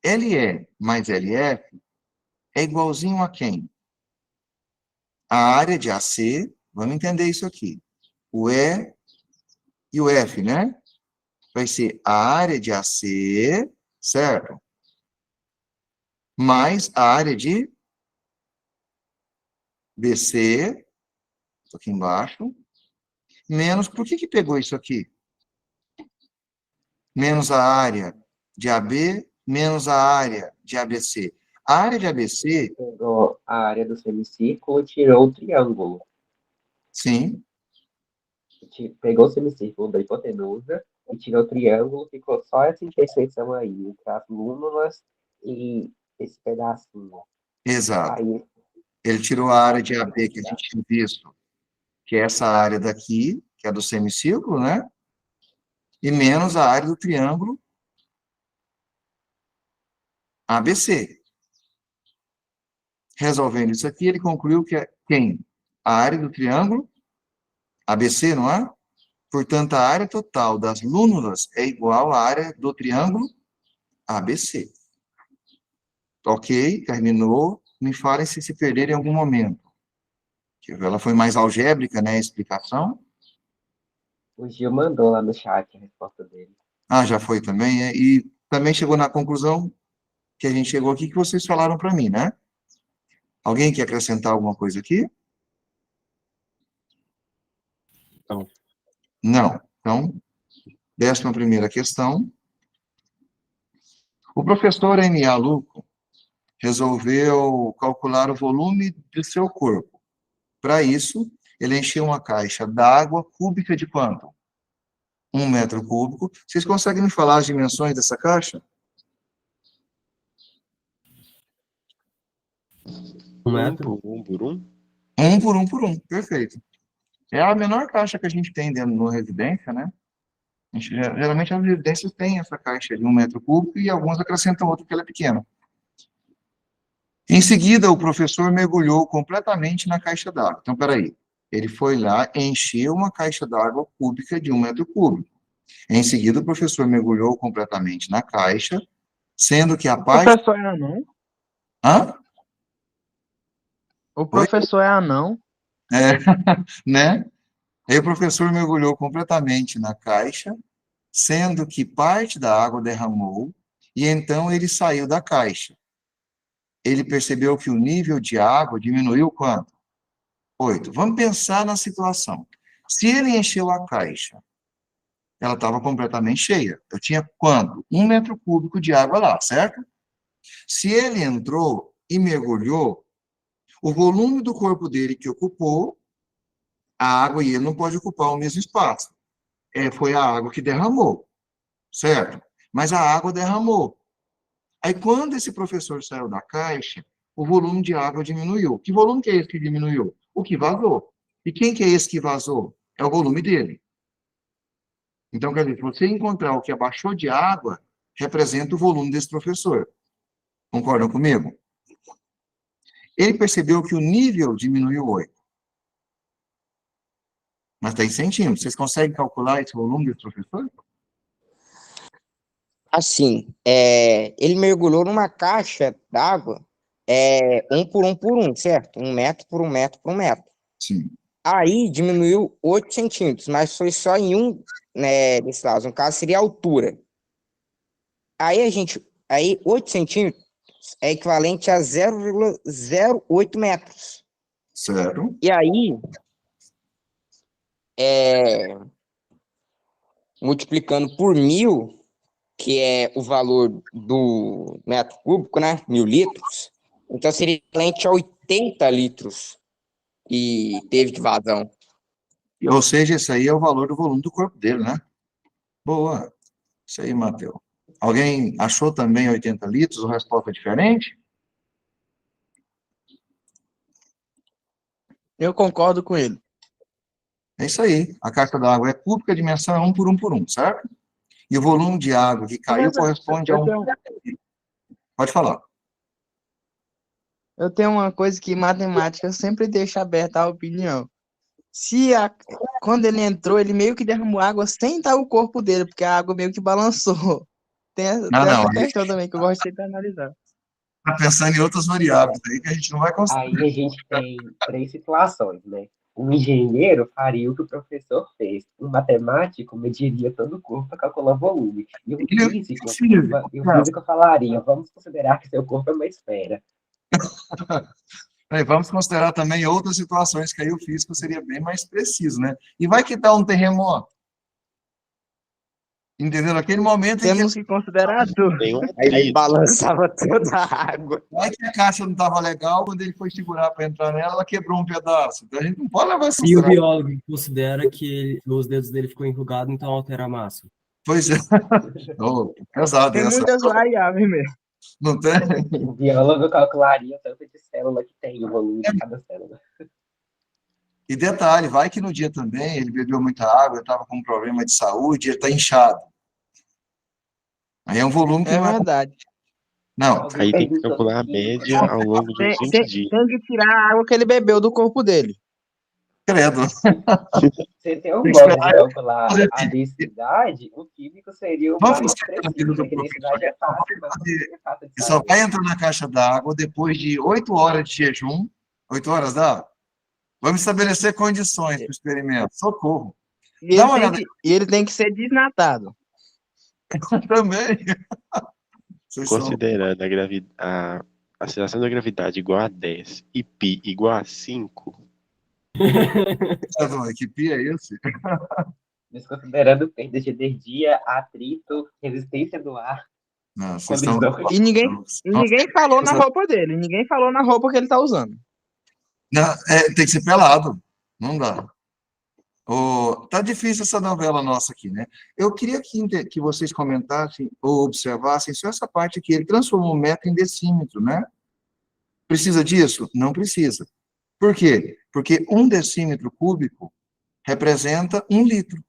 LE mais LF é igualzinho a quem? A área de AC, vamos entender isso aqui. O E e o F, né? Vai ser a área de AC, certo? Mais a área de BC, aqui embaixo, menos, por que pegou isso aqui? Menos a área de AB, menos a área de ABC. A área de ABC, Pegou a área do semicírculo e tirou o triângulo. sim, Pegou o semicírculo da hipotenusa e tirou o triângulo, ficou só essa interseção aí, entre as lúnulas e esse pedacinho. exato. Aí, Ele tirou a área de AB que a gente tinha visto, que é essa área daqui, que é do semicírculo, né? E menos a área do triângulo ABC. Resolvendo isso aqui, ele concluiu que é quem? A área do triângulo ABC, não é? Portanto, a área total das lúnulas é igual à área do triângulo ABC. Ok, terminou. Me falem se perder em algum momento. Ela foi mais algébrica, né, a explicação. O Gil mandou lá no chat a resposta dele. Ah, já foi também, e também chegou na conclusão que a gente chegou aqui, que vocês falaram para mim, né? Alguém quer acrescentar alguma coisa aqui? Não. Não. Então, 11ª questão. O professor M.A. Luco resolveu calcular o volume do seu corpo. Para isso, ele encheu uma caixa d'água cúbica de quanto? 1 metro cúbico. Vocês conseguem me falar as dimensões dessa caixa? 1 metro? Um por um? 1 por 1 por 1, perfeito. É a menor caixa que a gente tem dentro de uma residência, né? Geralmente as residências têm essa caixa de 1 metro cúbico e algumas acrescentam outra que ela é pequena. Em seguida, o professor mergulhou completamente na caixa d'água. Então, peraí. Ele foi lá, encheu uma caixa d'água cúbica de 1 metro cúbico. Em seguida, o professor mergulhou completamente na caixa, sendo que a O parte... professor é anão? Hã? O professor é anão? É, né? Aí o professor mergulhou completamente na caixa, sendo que parte da água derramou, e então ele saiu da caixa. Ele percebeu que o nível de água diminuiu quanto? 8. Vamos pensar na situação. Se ele encheu a caixa, ela estava completamente cheia. Eu tinha quanto? 1 metro cúbico de água lá, certo? Se ele entrou e mergulhou, o volume do corpo dele que ocupou, a água e ele não pode ocupar o mesmo espaço. Foi a água que derramou, certo? Mas a água derramou. Aí, quando esse professor saiu da caixa, o volume de água diminuiu. Que volume que é esse que diminuiu? O que vazou. E quem que é esse que vazou? É o volume dele. Então, quer dizer, se você encontrar o que abaixou de água, representa o volume desse professor. Concordam comigo? Ele percebeu que o nível diminuiu 8. Mas está em centímetros. Vocês conseguem calcular esse volume desse professor? Assim, ele mergulhou numa caixa d'água, 1 por 1, certo? 1 metro por 1 metro por 1 metro. Sim. Aí diminuiu 8 centímetros, mas foi só em um, né, desse lado. No caso, seria a altura. Aí 8 centímetros é equivalente a 0,08 metros. Certo. E aí, multiplicando por 1.000, que é o valor do metro cúbico, né? 1.000 litros. Então seria equivalente a 80 litros e teve de vazão. Ou seja, esse aí é o valor do volume do corpo dele, né? Boa. Isso aí, Matheus. Alguém achou também 80 litros ou resposta diferente? Eu concordo com ele. É isso aí. A caixa d'água é cúbica, a dimensão é 1 por 1 por 1, certo? E o volume de água que caiu corresponde a um... Pode falar. Eu tenho uma coisa que em matemática eu sempre deixo aberta a opinião. Quando ele entrou, ele meio que derramou água sem estar o corpo dele, porque a água meio que balançou. Tem essa questão também que eu gosto de analisar. Está pensando em outras variáveis aí que a gente não vai conseguir. Aí a gente tem 3 situações, né? O engenheiro faria o que o professor fez. O matemático mediria todo o corpo para calcular o volume. E o físico falaria, vamos considerar que seu corpo é uma esfera. Vamos considerar também outras situações que aí o físico seria bem mais preciso, né? E vai que dá um terremoto. Entendeu? Naquele momento temos que considerar tudo. Aí balançava toda a água. Vai que a caixa não estava legal, quando ele foi segurar para entrar nela, ela quebrou um pedaço. Então a gente não pode levar isso. E o biólogo considera que os dedos dele ficou enrugados, então altera a massa. Pois é. Pesado Tem essa. muitas variáveis mesmo. Não tem? O biólogo calcularia o tanto de célula que tem, o volume de cada célula. E detalhe, vai que no dia também ele bebeu muita água, estava com um problema de saúde, ele está inchado. Aí é um volume que É não é... verdade. Não, Aí tem que Perguntou calcular a do químico, média ao longo de uns 20 dias. Tem que tirar a água que ele bebeu do corpo dele. credo. Você tem um Tem que modo de esperar eu calcular fazer a assim. densidade, o químico seria o Vamos mais ficar na vida preciso, do porque a professor. densidade é fácil, mas Fazer- é fácil de E só saber. vai entrar na caixa d'água depois de 8 horas de jejum. 8 horas dá? Vamos estabelecer condições para o experimento. Socorro. E Dá ele uma tem olhada que, e ele tem que ser desnatado. também. Vocês são... Considerando a aceleração da gravidade igual a 10 e π igual a 5, Que pia é esse? Desconsiderando perda de energia, atrito, resistência do ar, Não, vocês estão... colisão. E ninguém falou na roupa dele. Ninguém falou na roupa que ele tá usando. Não, tem que ser pelado. Não dá. Tá difícil essa novela nossa aqui, né? Eu queria que vocês comentassem ou observassem só essa parte aqui. Ele transformou o metro em decímetro, né? Precisa disso? Não precisa. Por quê? Porque 1 decímetro cúbico representa 1 litro.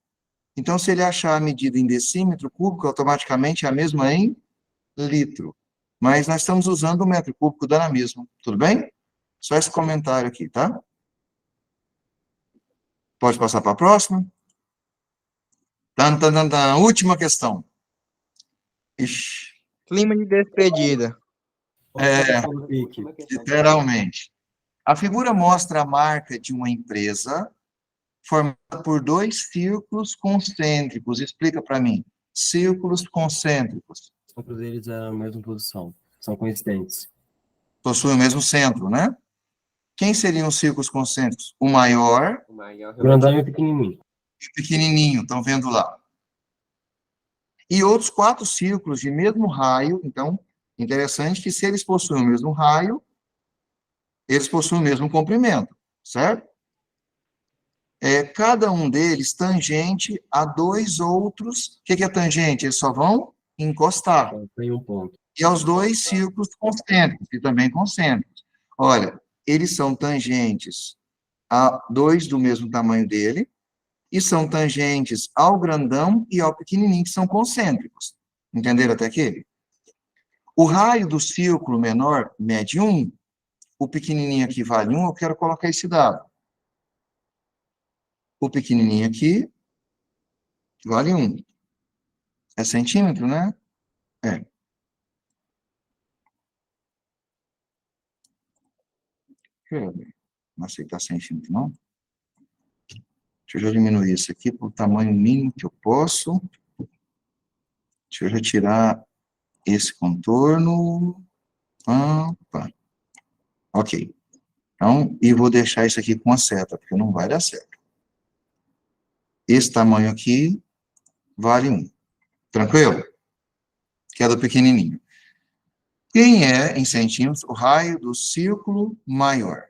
Então, se ele achar a medida em decímetro cúbico, automaticamente é a mesma em litro. Mas nós estamos usando o metro cúbico, dá na mesma. Tudo bem? Só esse comentário aqui, tá? Pode passar para a próxima? Última questão. Ixi, Clima de despedida. literalmente. A figura mostra a marca de uma empresa formada por 2 círculos concêntricos. Explica para mim. Círculos concêntricos. Todos eles a mesma posição. São coincidentes. Possuem o mesmo centro, né? Quem seriam os círculos concêntricos? O maior O maior O grandão e o pequenininho. e o pequenininho, estão vendo lá. E outros 4 círculos de mesmo raio. Então, interessante que se eles possuem o mesmo raio, eles possuem o mesmo comprimento, certo? Cada um deles tangente a 2 outros. O que é tangente? Eles só vão encostar. Tem um ponto. E aos 2 círculos concêntricos, e também concêntricos. Olha, eles são tangentes a 2 do mesmo tamanho dele, e são tangentes ao grandão e ao pequenininho, que são concêntricos. Entenderam até aqui? O raio do círculo menor mede 1, o pequenininho aqui vale 1, eu quero colocar esse dado. O pequenininho aqui vale 1. É centímetro, né? É. Não sei se está centímetro, não. Deixa eu já diminuir isso aqui para o tamanho mínimo que eu posso. Deixa eu retirar esse contorno. Opa. Ok. Então, e vou deixar isso aqui com a seta, porque não vai dar certo. Esse tamanho aqui vale 1. Tranquilo? Que é do pequenininho. Quem é, em centímetros, o raio do círculo maior?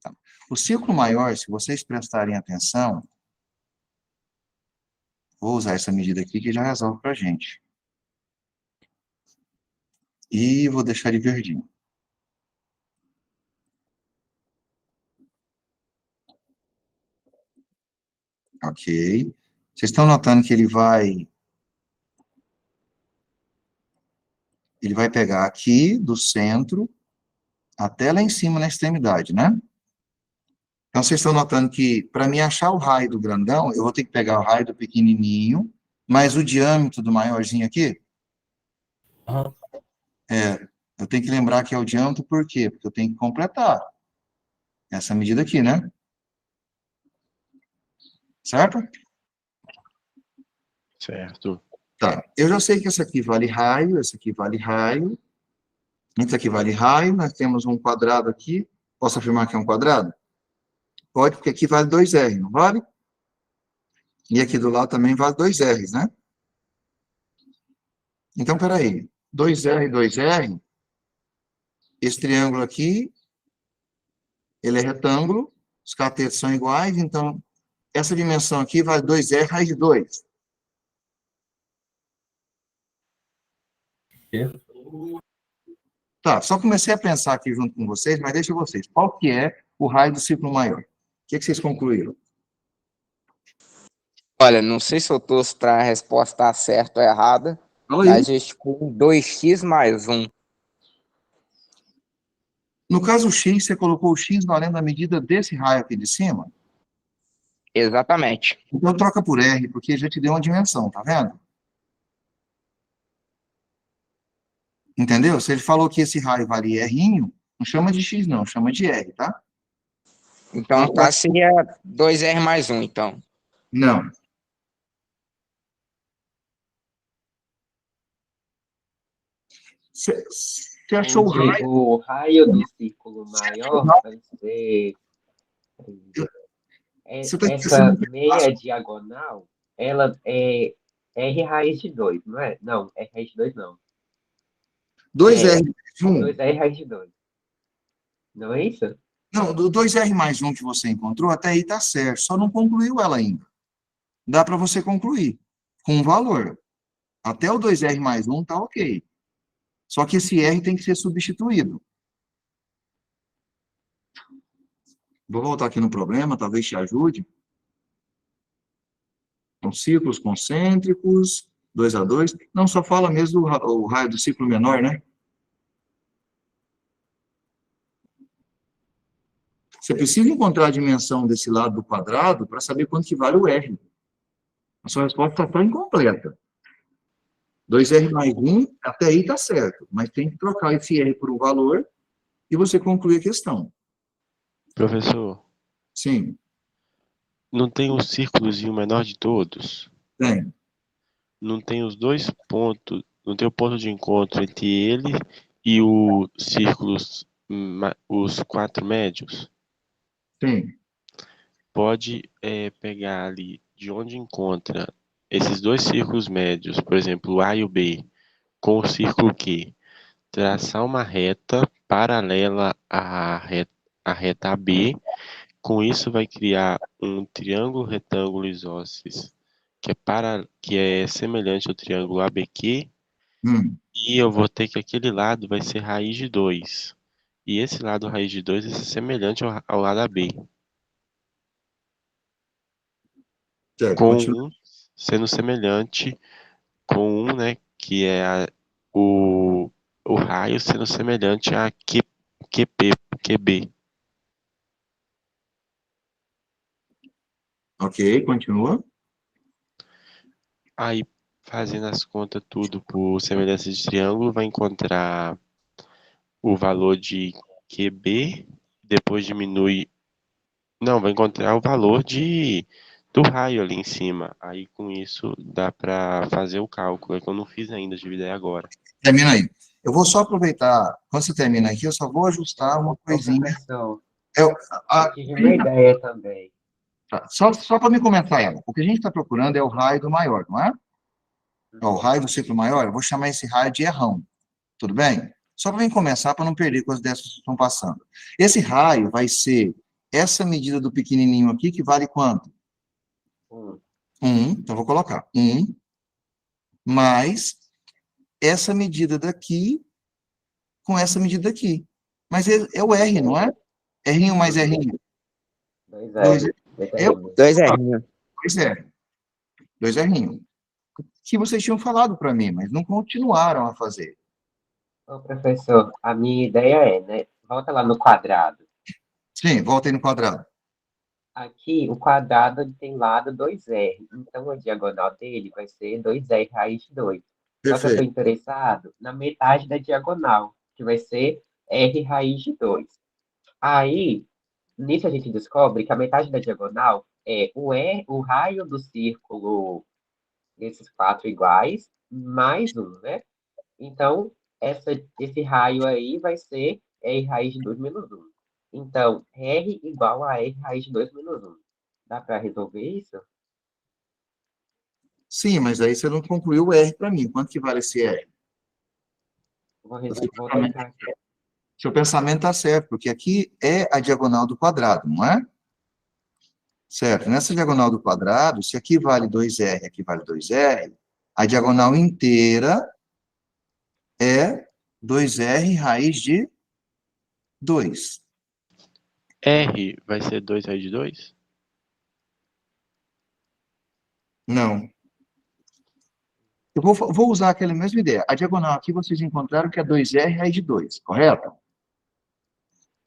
Tá. O círculo maior, se vocês prestarem atenção, vou usar essa medida aqui que já resolve para a gente. E vou deixar ele verdinho. Ok. Vocês estão notando que ele vai pegar aqui do centro até lá em cima na extremidade, né? Então, vocês estão notando que, para mim achar o raio do grandão, eu vou ter que pegar o raio do pequenininho, mais o diâmetro do maiorzinho aqui. Aham. Eu tenho que lembrar que é o diâmetro, por quê? Porque eu tenho que completar essa medida aqui, né? Certo? certo? Tá. Eu já sei que essa aqui vale raio, essa aqui vale raio, isso aqui vale raio, nós temos um quadrado aqui. Posso afirmar que é um quadrado? Pode, porque aqui vale 2R, não vale? E aqui do lado também vale 2Rs, né? Então, peraí. 2R e 2R, esse triângulo aqui, ele é retângulo, os catetos são iguais, então, essa dimensão aqui vale 2R raiz de 2. Tá, só comecei a pensar aqui junto com vocês, mas deixa vocês. Qual que é o raio do círculo maior? O que vocês concluíram? Olha, não sei se eu torço para a resposta estar certa ou errada, Fala aí. mas é tipo 2x mais 1. No caso X, você colocou o X valendo a medida desse raio aqui de cima? Exatamente. Então troca por R, porque já te deu uma dimensão, tá vendo? Entendeu? Se ele falou que esse raio vale R, não chama de X não, chama de R, tá? Então, no caso, seria 2R mais 1, então. Não. Você achou o raio? O raio do círculo maior vai ser... Você está Essa esquecendo. meia diagonal, ela é R raiz de 2, não é? Não, R raiz de 2 não. 2R mais 1? 2R raiz de 2. Não é isso? Não, do 2R mais 1 que você encontrou, até aí tá certo, só não concluiu ela ainda. Dá para você concluir com um valor. Até o 2R mais 1 tá ok. Só que esse R tem que ser substituído. Vou voltar aqui no problema, talvez te ajude. Então, círculos concêntricos, 2 a 2. Não, só fala mesmo o raio do ciclo menor, né? Você precisa encontrar a dimensão desse lado do quadrado para saber quanto que vale o R. A sua resposta está incompleta. 2R mais 1, até aí está certo, mas tem que trocar esse R por um valor e você conclui a questão. Professor, Sim, não tem o círculozinho menor de todos? tem. Não tem os dois pontos, não tem o ponto de encontro entre ele e os círculos, os 4 médios? Sim. Pode pegar ali de onde encontra esses dois círculos médios, por exemplo, o A e o B, com o círculo Q, traçar uma reta paralela à reta AB. Com isso vai criar um triângulo retângulo isósceles que é semelhante ao triângulo ABQ, e eu vou ter que aquele lado vai ser raiz de 2. E esse lado raiz de 2 vai ser semelhante ao lado AB. Certo, Com continua. um sendo semelhante com um, né, que é o raio sendo semelhante a QB. Ok, continua. Aí, fazendo as contas tudo por semelhança de triângulo, vai encontrar o valor de QB, depois diminui... Não, vai encontrar o valor do raio ali em cima. Aí, com isso, dá para fazer o cálculo, é que eu não fiz ainda, dividir agora. Termina aí. Eu vou só aproveitar, quando você termina aqui, eu só vou ajustar uma coisinha. Professor, Eu, eu tive uma ideia também. tá, só para me comentar ela. O que a gente está procurando é o raio do maior, não é? Ó, o raio do ciclo maior, eu vou chamar esse raio de errão. Tudo bem? Só para mim começar, para não perder coisas dessas que estão passando. Esse raio vai ser essa medida do pequenininho aqui, que vale quanto? 1. Então, vou colocar 1 mais essa medida daqui com essa medida aqui. Mas é o R, não é? R mais R. 2R. 2R. 2R. 2R. Que vocês tinham falado para mim, mas não continuaram a fazer. Ô, professor, a minha ideia é, né? Volta lá no quadrado. Sim, volta aí no quadrado. Aqui, o quadrado ele tem lado 2R. Então, a diagonal dele vai ser 2R raiz de 2. Só que eu estou Perfeito. interessado na metade da diagonal, que vai ser R raiz de 2. Aí, nisso a gente descobre que a metade da diagonal é o raio do círculo desses 4 iguais, mais 1, né? Então, esse raio aí vai ser R raiz de 2 menos 1. Então, R igual a R raiz de 2 menos 1. Dá para resolver isso? Sim, mas aí você não concluiu o R para mim. Quanto que vale esse R? Vou tentar aqui. Seu pensamento está certo, porque aqui é a diagonal do quadrado, não é? Certo. Nessa diagonal do quadrado, se aqui vale 2R, aqui vale 2R, a diagonal inteira é 2R raiz de 2. R vai ser 2 raiz de 2? Não. Eu vou usar aquela mesma ideia. A diagonal aqui vocês encontraram que é 2R raiz de 2, correto?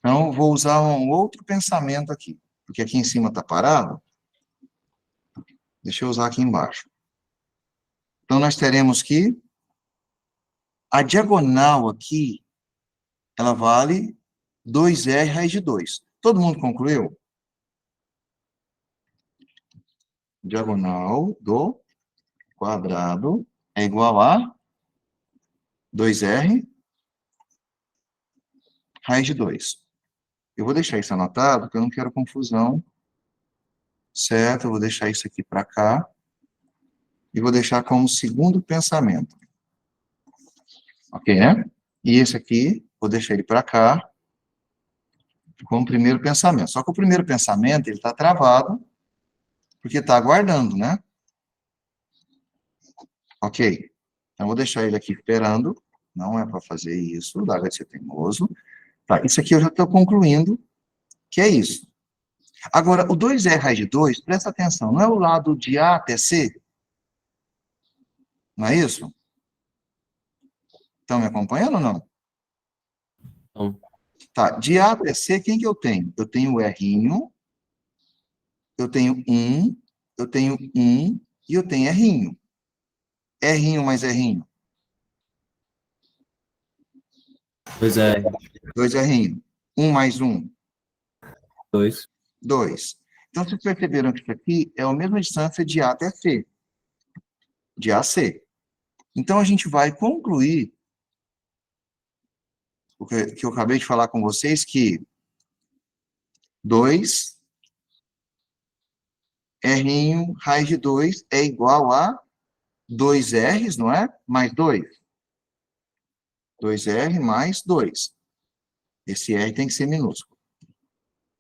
Então, eu vou usar um outro pensamento aqui, porque aqui em cima está parado. Deixa eu usar aqui embaixo. Então, nós teremos que a diagonal aqui, ela vale 2R raiz de 2. Todo mundo concluiu? Diagonal do quadrado é igual a 2R raiz de 2. Eu vou deixar isso anotado, porque eu não quero confusão. Certo? Eu vou deixar isso aqui para cá. E vou deixar como segundo pensamento. Ok, né? E esse aqui, vou deixar ele para cá, como primeiro pensamento. Só que o primeiro pensamento, ele está travado, porque está aguardando, né? Ok. Então, vou deixar ele aqui esperando. Não é para fazer isso, larga de ser teimoso. Tá, isso aqui eu já estou concluindo, que é isso. Agora, o 2R raiz de 2, presta atenção, não é o lado de A até C? Não é isso? Estão me acompanhando ou não? Não. Tá, de A até C, quem que eu tenho? Eu tenho o R'inho, eu tenho 1, eu tenho 1 e eu tenho R'inho. R'inho mais R'inho. 2R. 2R'inho. 1 mais 1. 2. 2. Então, vocês perceberam que isso aqui é a mesma distância de A até C. De A a C. Então, a gente vai concluir o que eu acabei de falar com vocês, que 2 R'inho raiz de 2 é igual a 2R's, não é? Mais 2. 2R mais 2. Esse R tem que ser minúsculo.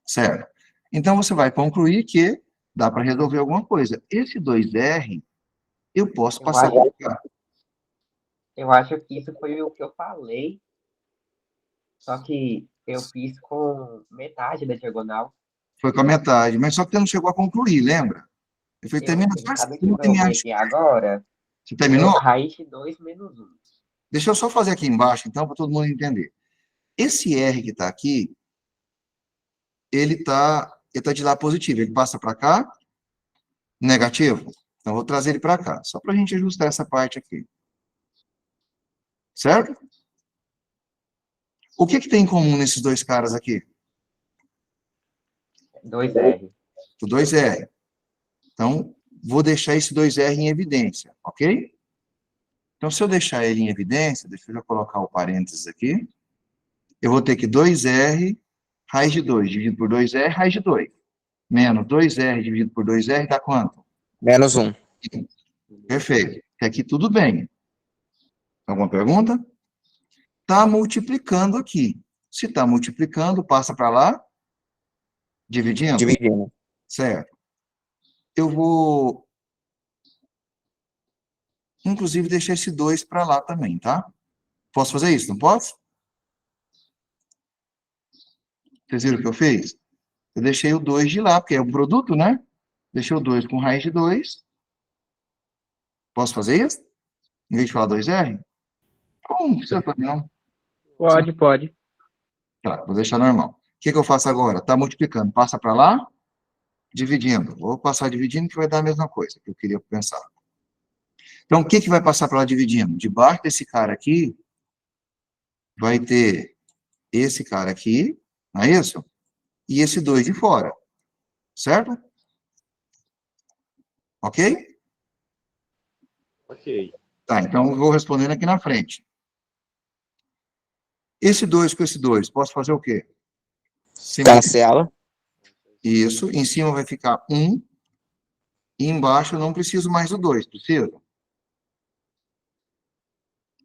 Certo? Então, você vai concluir que dá para resolver alguma coisa. Esse 2R, eu posso passar para cá. Eu acho que isso foi o que eu falei, só que eu fiz com metade da diagonal. Foi com a metade, mas só que você não chegou a concluir, lembra? Eu falei, termina Sabe o que eu vi aqui agora? Você terminou? Raiz de 2 menos 1. Deixa eu só fazer aqui embaixo, então, para todo mundo entender. Esse R que está aqui, ele está de lá positivo. Ele passa para cá, negativo. Então, eu vou trazer ele para cá, só para a gente ajustar essa parte aqui. Certo? O que tem em comum nesses dois caras aqui? 2R. O 2R. Então, vou deixar esse 2R em evidência, ok? Então, se eu deixar ele em evidência, deixa eu já colocar o parênteses aqui, eu vou ter que 2R raiz de 2 dividido por 2R raiz de 2. Menos 2R dividido por 2R dá quanto? Menos 1. Perfeito. Até aqui tudo bem. Alguma pergunta? Está multiplicando aqui. Se está multiplicando, passa para lá. Dividindo? Dividindo. Certo. Eu vou, inclusive, deixar esse 2 para lá também, tá? Posso fazer isso, não posso? Vocês viram o que eu fiz? Eu deixei o 2 de lá, porque é um produto, né? Deixei o 2 com raiz de 2. Posso fazer isso? Em vez de falar 2R? Não precisa fazer, não. Pode. Tá, vou deixar normal. O que eu faço agora? Está multiplicando. Passa para lá, dividindo. Vou passar dividindo, que vai dar a mesma coisa que eu queria pensar. Então, o que vai passar para lá dividindo? Debaixo desse cara aqui, vai ter esse cara aqui, não é isso? E esse 2 de fora. Certo? Ok? Ok. Tá, então eu vou respondendo aqui na frente. Esse 2 com esse 2, posso fazer o quê? Cancela. Isso, em cima vai ficar 1, e embaixo eu não preciso mais do 2, preciso?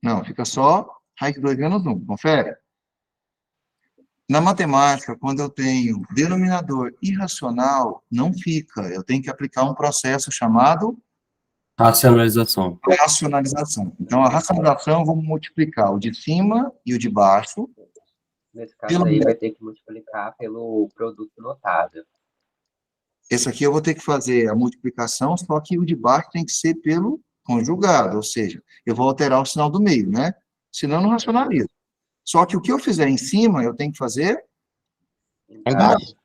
Não, fica só raiz de 2 menos 1, confere? Na matemática, quando eu tenho denominador irracional, não fica, eu tenho que aplicar um processo chamado Racionalização. racionalização. Então, a racionalização, vamos multiplicar o de cima e o de baixo. Nesse caso aí, vai ter que multiplicar pelo produto notável. Esse aqui eu vou ter que fazer a multiplicação, só que o de baixo tem que ser pelo conjugado, ou seja, eu vou alterar o sinal do meio, né? Senão, eu não racionalizo. Só que o que eu fizer em cima, eu tenho que fazer Embaixo.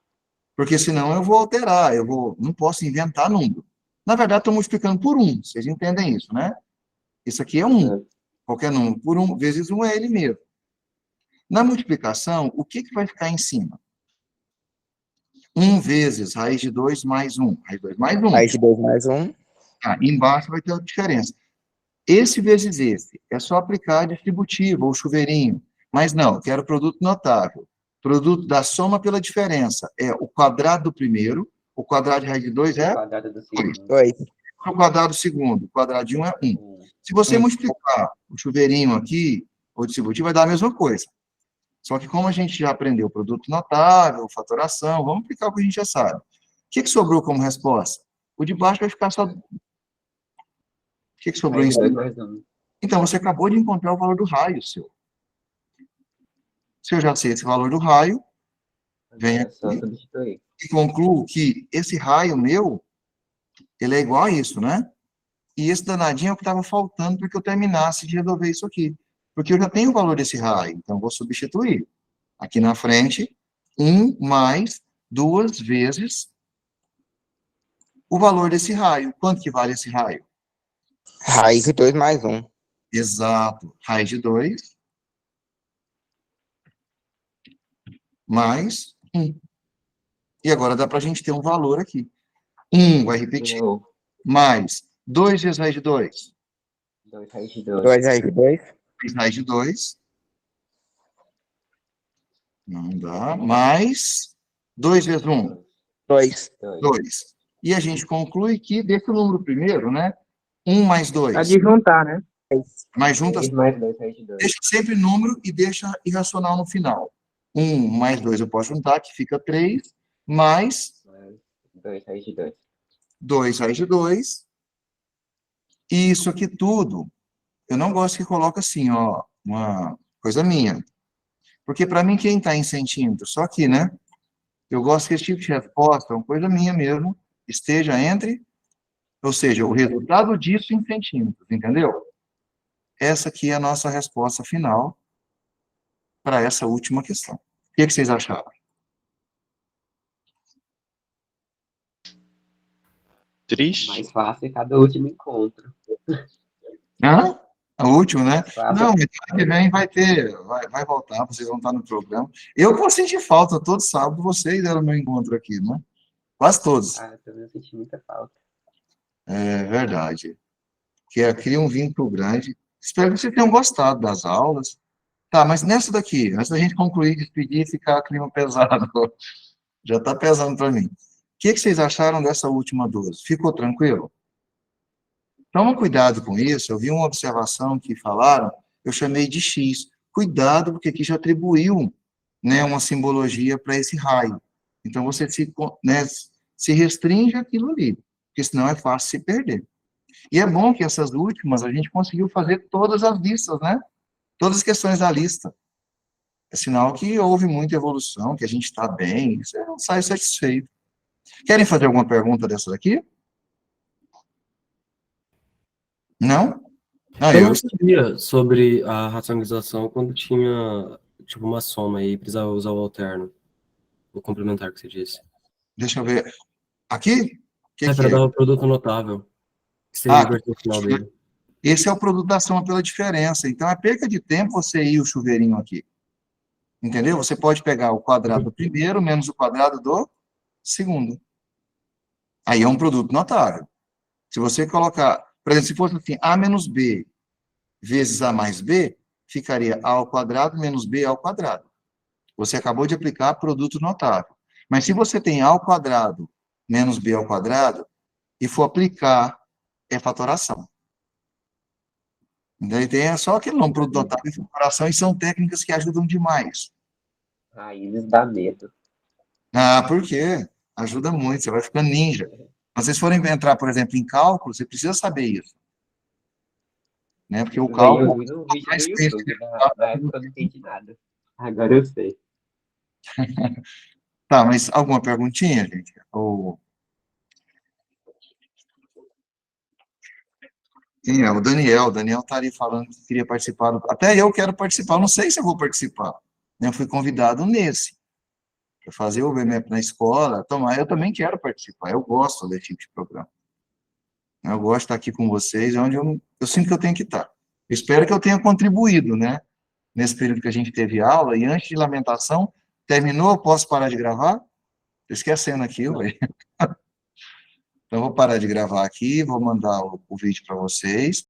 Porque senão eu vou alterar, não posso inventar número. Na verdade, estou multiplicando por 1, vocês entendem isso, né? Isso aqui é 1. Qualquer número por 1 vezes 1 é ele mesmo. Na multiplicação, o que vai ficar em cima? 1 vezes raiz de 2 mais 1. Raiz de 2 mais 1. Raiz de 2 mais 1. Embaixo vai ter a diferença. Esse vezes esse, é só aplicar distributivo ou chuveirinho. Mas não, quero produto notável. Produto da soma pela diferença. É o quadrado do primeiro, o quadrado de raiz de 2 é O quadrado do segundo. 2. o quadrado do segundo. O quadrado de 1 é 1. Se você multiplicar o chuveirinho aqui, ou distributivo, vai dar a mesma coisa. Só que como a gente já aprendeu produto notável, fatoração, vamos aplicar o que a gente já sabe. O que sobrou como resposta? O de baixo vai ficar só... O que sobrou em cima? Então, você acabou de encontrar o valor do raio seu. Se eu já sei esse valor do raio, venho aqui e concluo que esse raio meu, ele é igual a isso, né? E esse danadinho é o que estava faltando para que eu terminasse de resolver isso aqui. Porque eu já tenho o valor desse raio, então vou substituir. Aqui na frente, 1 mais 2 vezes o valor desse raio. Quanto que vale esse raio? Raiz de 2 mais 1. Exato. Raiz de 2 mais 1. E agora dá para a gente ter um valor aqui. 1 vai repetir. Mais 2 vezes raiz de 2. 2 raiz de 2. 2 raiz de 2. 3 raiz de 2. Não dá. Mais 2 vezes 1. 2. 2. E a gente conclui que desse número primeiro, né? 1 mais 2. Pode juntar, né? Mas junta, 3 mais 2 raiz de 2. deixa sempre número e deixa irracional no final. 1 mais 2 eu posso juntar, que fica 3, mais 2 raiz de 2. 2 raiz de 2. E isso aqui tudo, eu não gosto que coloque assim, ó, uma coisa minha. Porque para mim, quem está em centímetros? Só aqui, né? Eu gosto que esse tipo de resposta, uma coisa minha mesmo, esteja entre, ou seja, o resultado disso em centímetros, entendeu? Essa aqui é a nossa resposta final para essa última questão. O que vocês acharam? Triste. Mais fácil é cada último encontro. Hã? A última, né? Fácil. Não, mês que vem vai voltar, vocês vão estar no programa. Eu vou sentir falta todo sábado, vocês eram meu encontro aqui, né? Quase todos. Ah, eu também senti muita falta. É verdade. Que cria um vínculo grande. Espero que vocês tenham gostado das aulas. Tá, mas nessa daqui, antes da gente concluir, despedir e ficar clima pesado, já está pesando para mim. O que vocês acharam dessa última 12? Ficou tranquilo? Toma cuidado com isso. Eu vi uma observação que falaram, eu chamei de X. Cuidado, porque aqui já atribuiu, né, uma simbologia para esse raio. Então, você se restringe àquilo ali, porque senão é fácil se perder. E é bom que essas últimas, a gente conseguiu fazer todas as listas, né? Todas as questões da lista. É sinal que houve muita evolução, que a gente está bem, você não sai satisfeito. Querem fazer alguma pergunta dessa daqui? Não? Ah, Eu não sabia sobre a racionalização quando tinha, tipo, uma soma aí, precisava usar o alterno, o complementar que você disse. Deixa eu ver. Aqui? Para dar o produto notável, que seria inverter o final dele. Esse é o produto da soma pela diferença. Então, é perca de tempo você ir o chuveirinho aqui. Entendeu? Você pode pegar o quadrado do primeiro menos o quadrado do segundo. Aí é um produto notável. Se você colocar, por exemplo, se fosse assim, A menos B vezes A mais B, ficaria A ao quadrado menos B ao quadrado. Você acabou de aplicar produto notável. Mas se você tem A ao quadrado menos B ao quadrado, e for aplicar, é fatoração. Daí tem só aquele nome, produto notável e fatoração, e são técnicas que ajudam demais. Raízes dá medo. Ah, por quê? Ajuda muito, você vai ficando ninja. Mas se vocês forem entrar, por exemplo, em cálculo, você precisa saber isso. Né? Porque o cálculo... Eu vi um vídeo no YouTube, na época eu não entendi nada. Agora eu sei. Tá, mas alguma perguntinha, gente? Ou... Quem é? O Daniel. O Daniel está ali falando que queria participar. Até eu quero participar. Eu não sei se eu vou participar. Eu fui convidado nesse. para fazer o BMEP na escola, eu também quero participar, eu gosto desse tipo de programa. Eu gosto de estar aqui com vocês, é onde eu sinto que eu tenho que estar. Eu espero que eu tenha contribuído, né, nesse período que a gente teve aula, e antes de lamentação, terminou, eu posso parar de gravar? Estou esquecendo aqui, ué. Então, vou parar de gravar aqui, vou mandar o vídeo para vocês.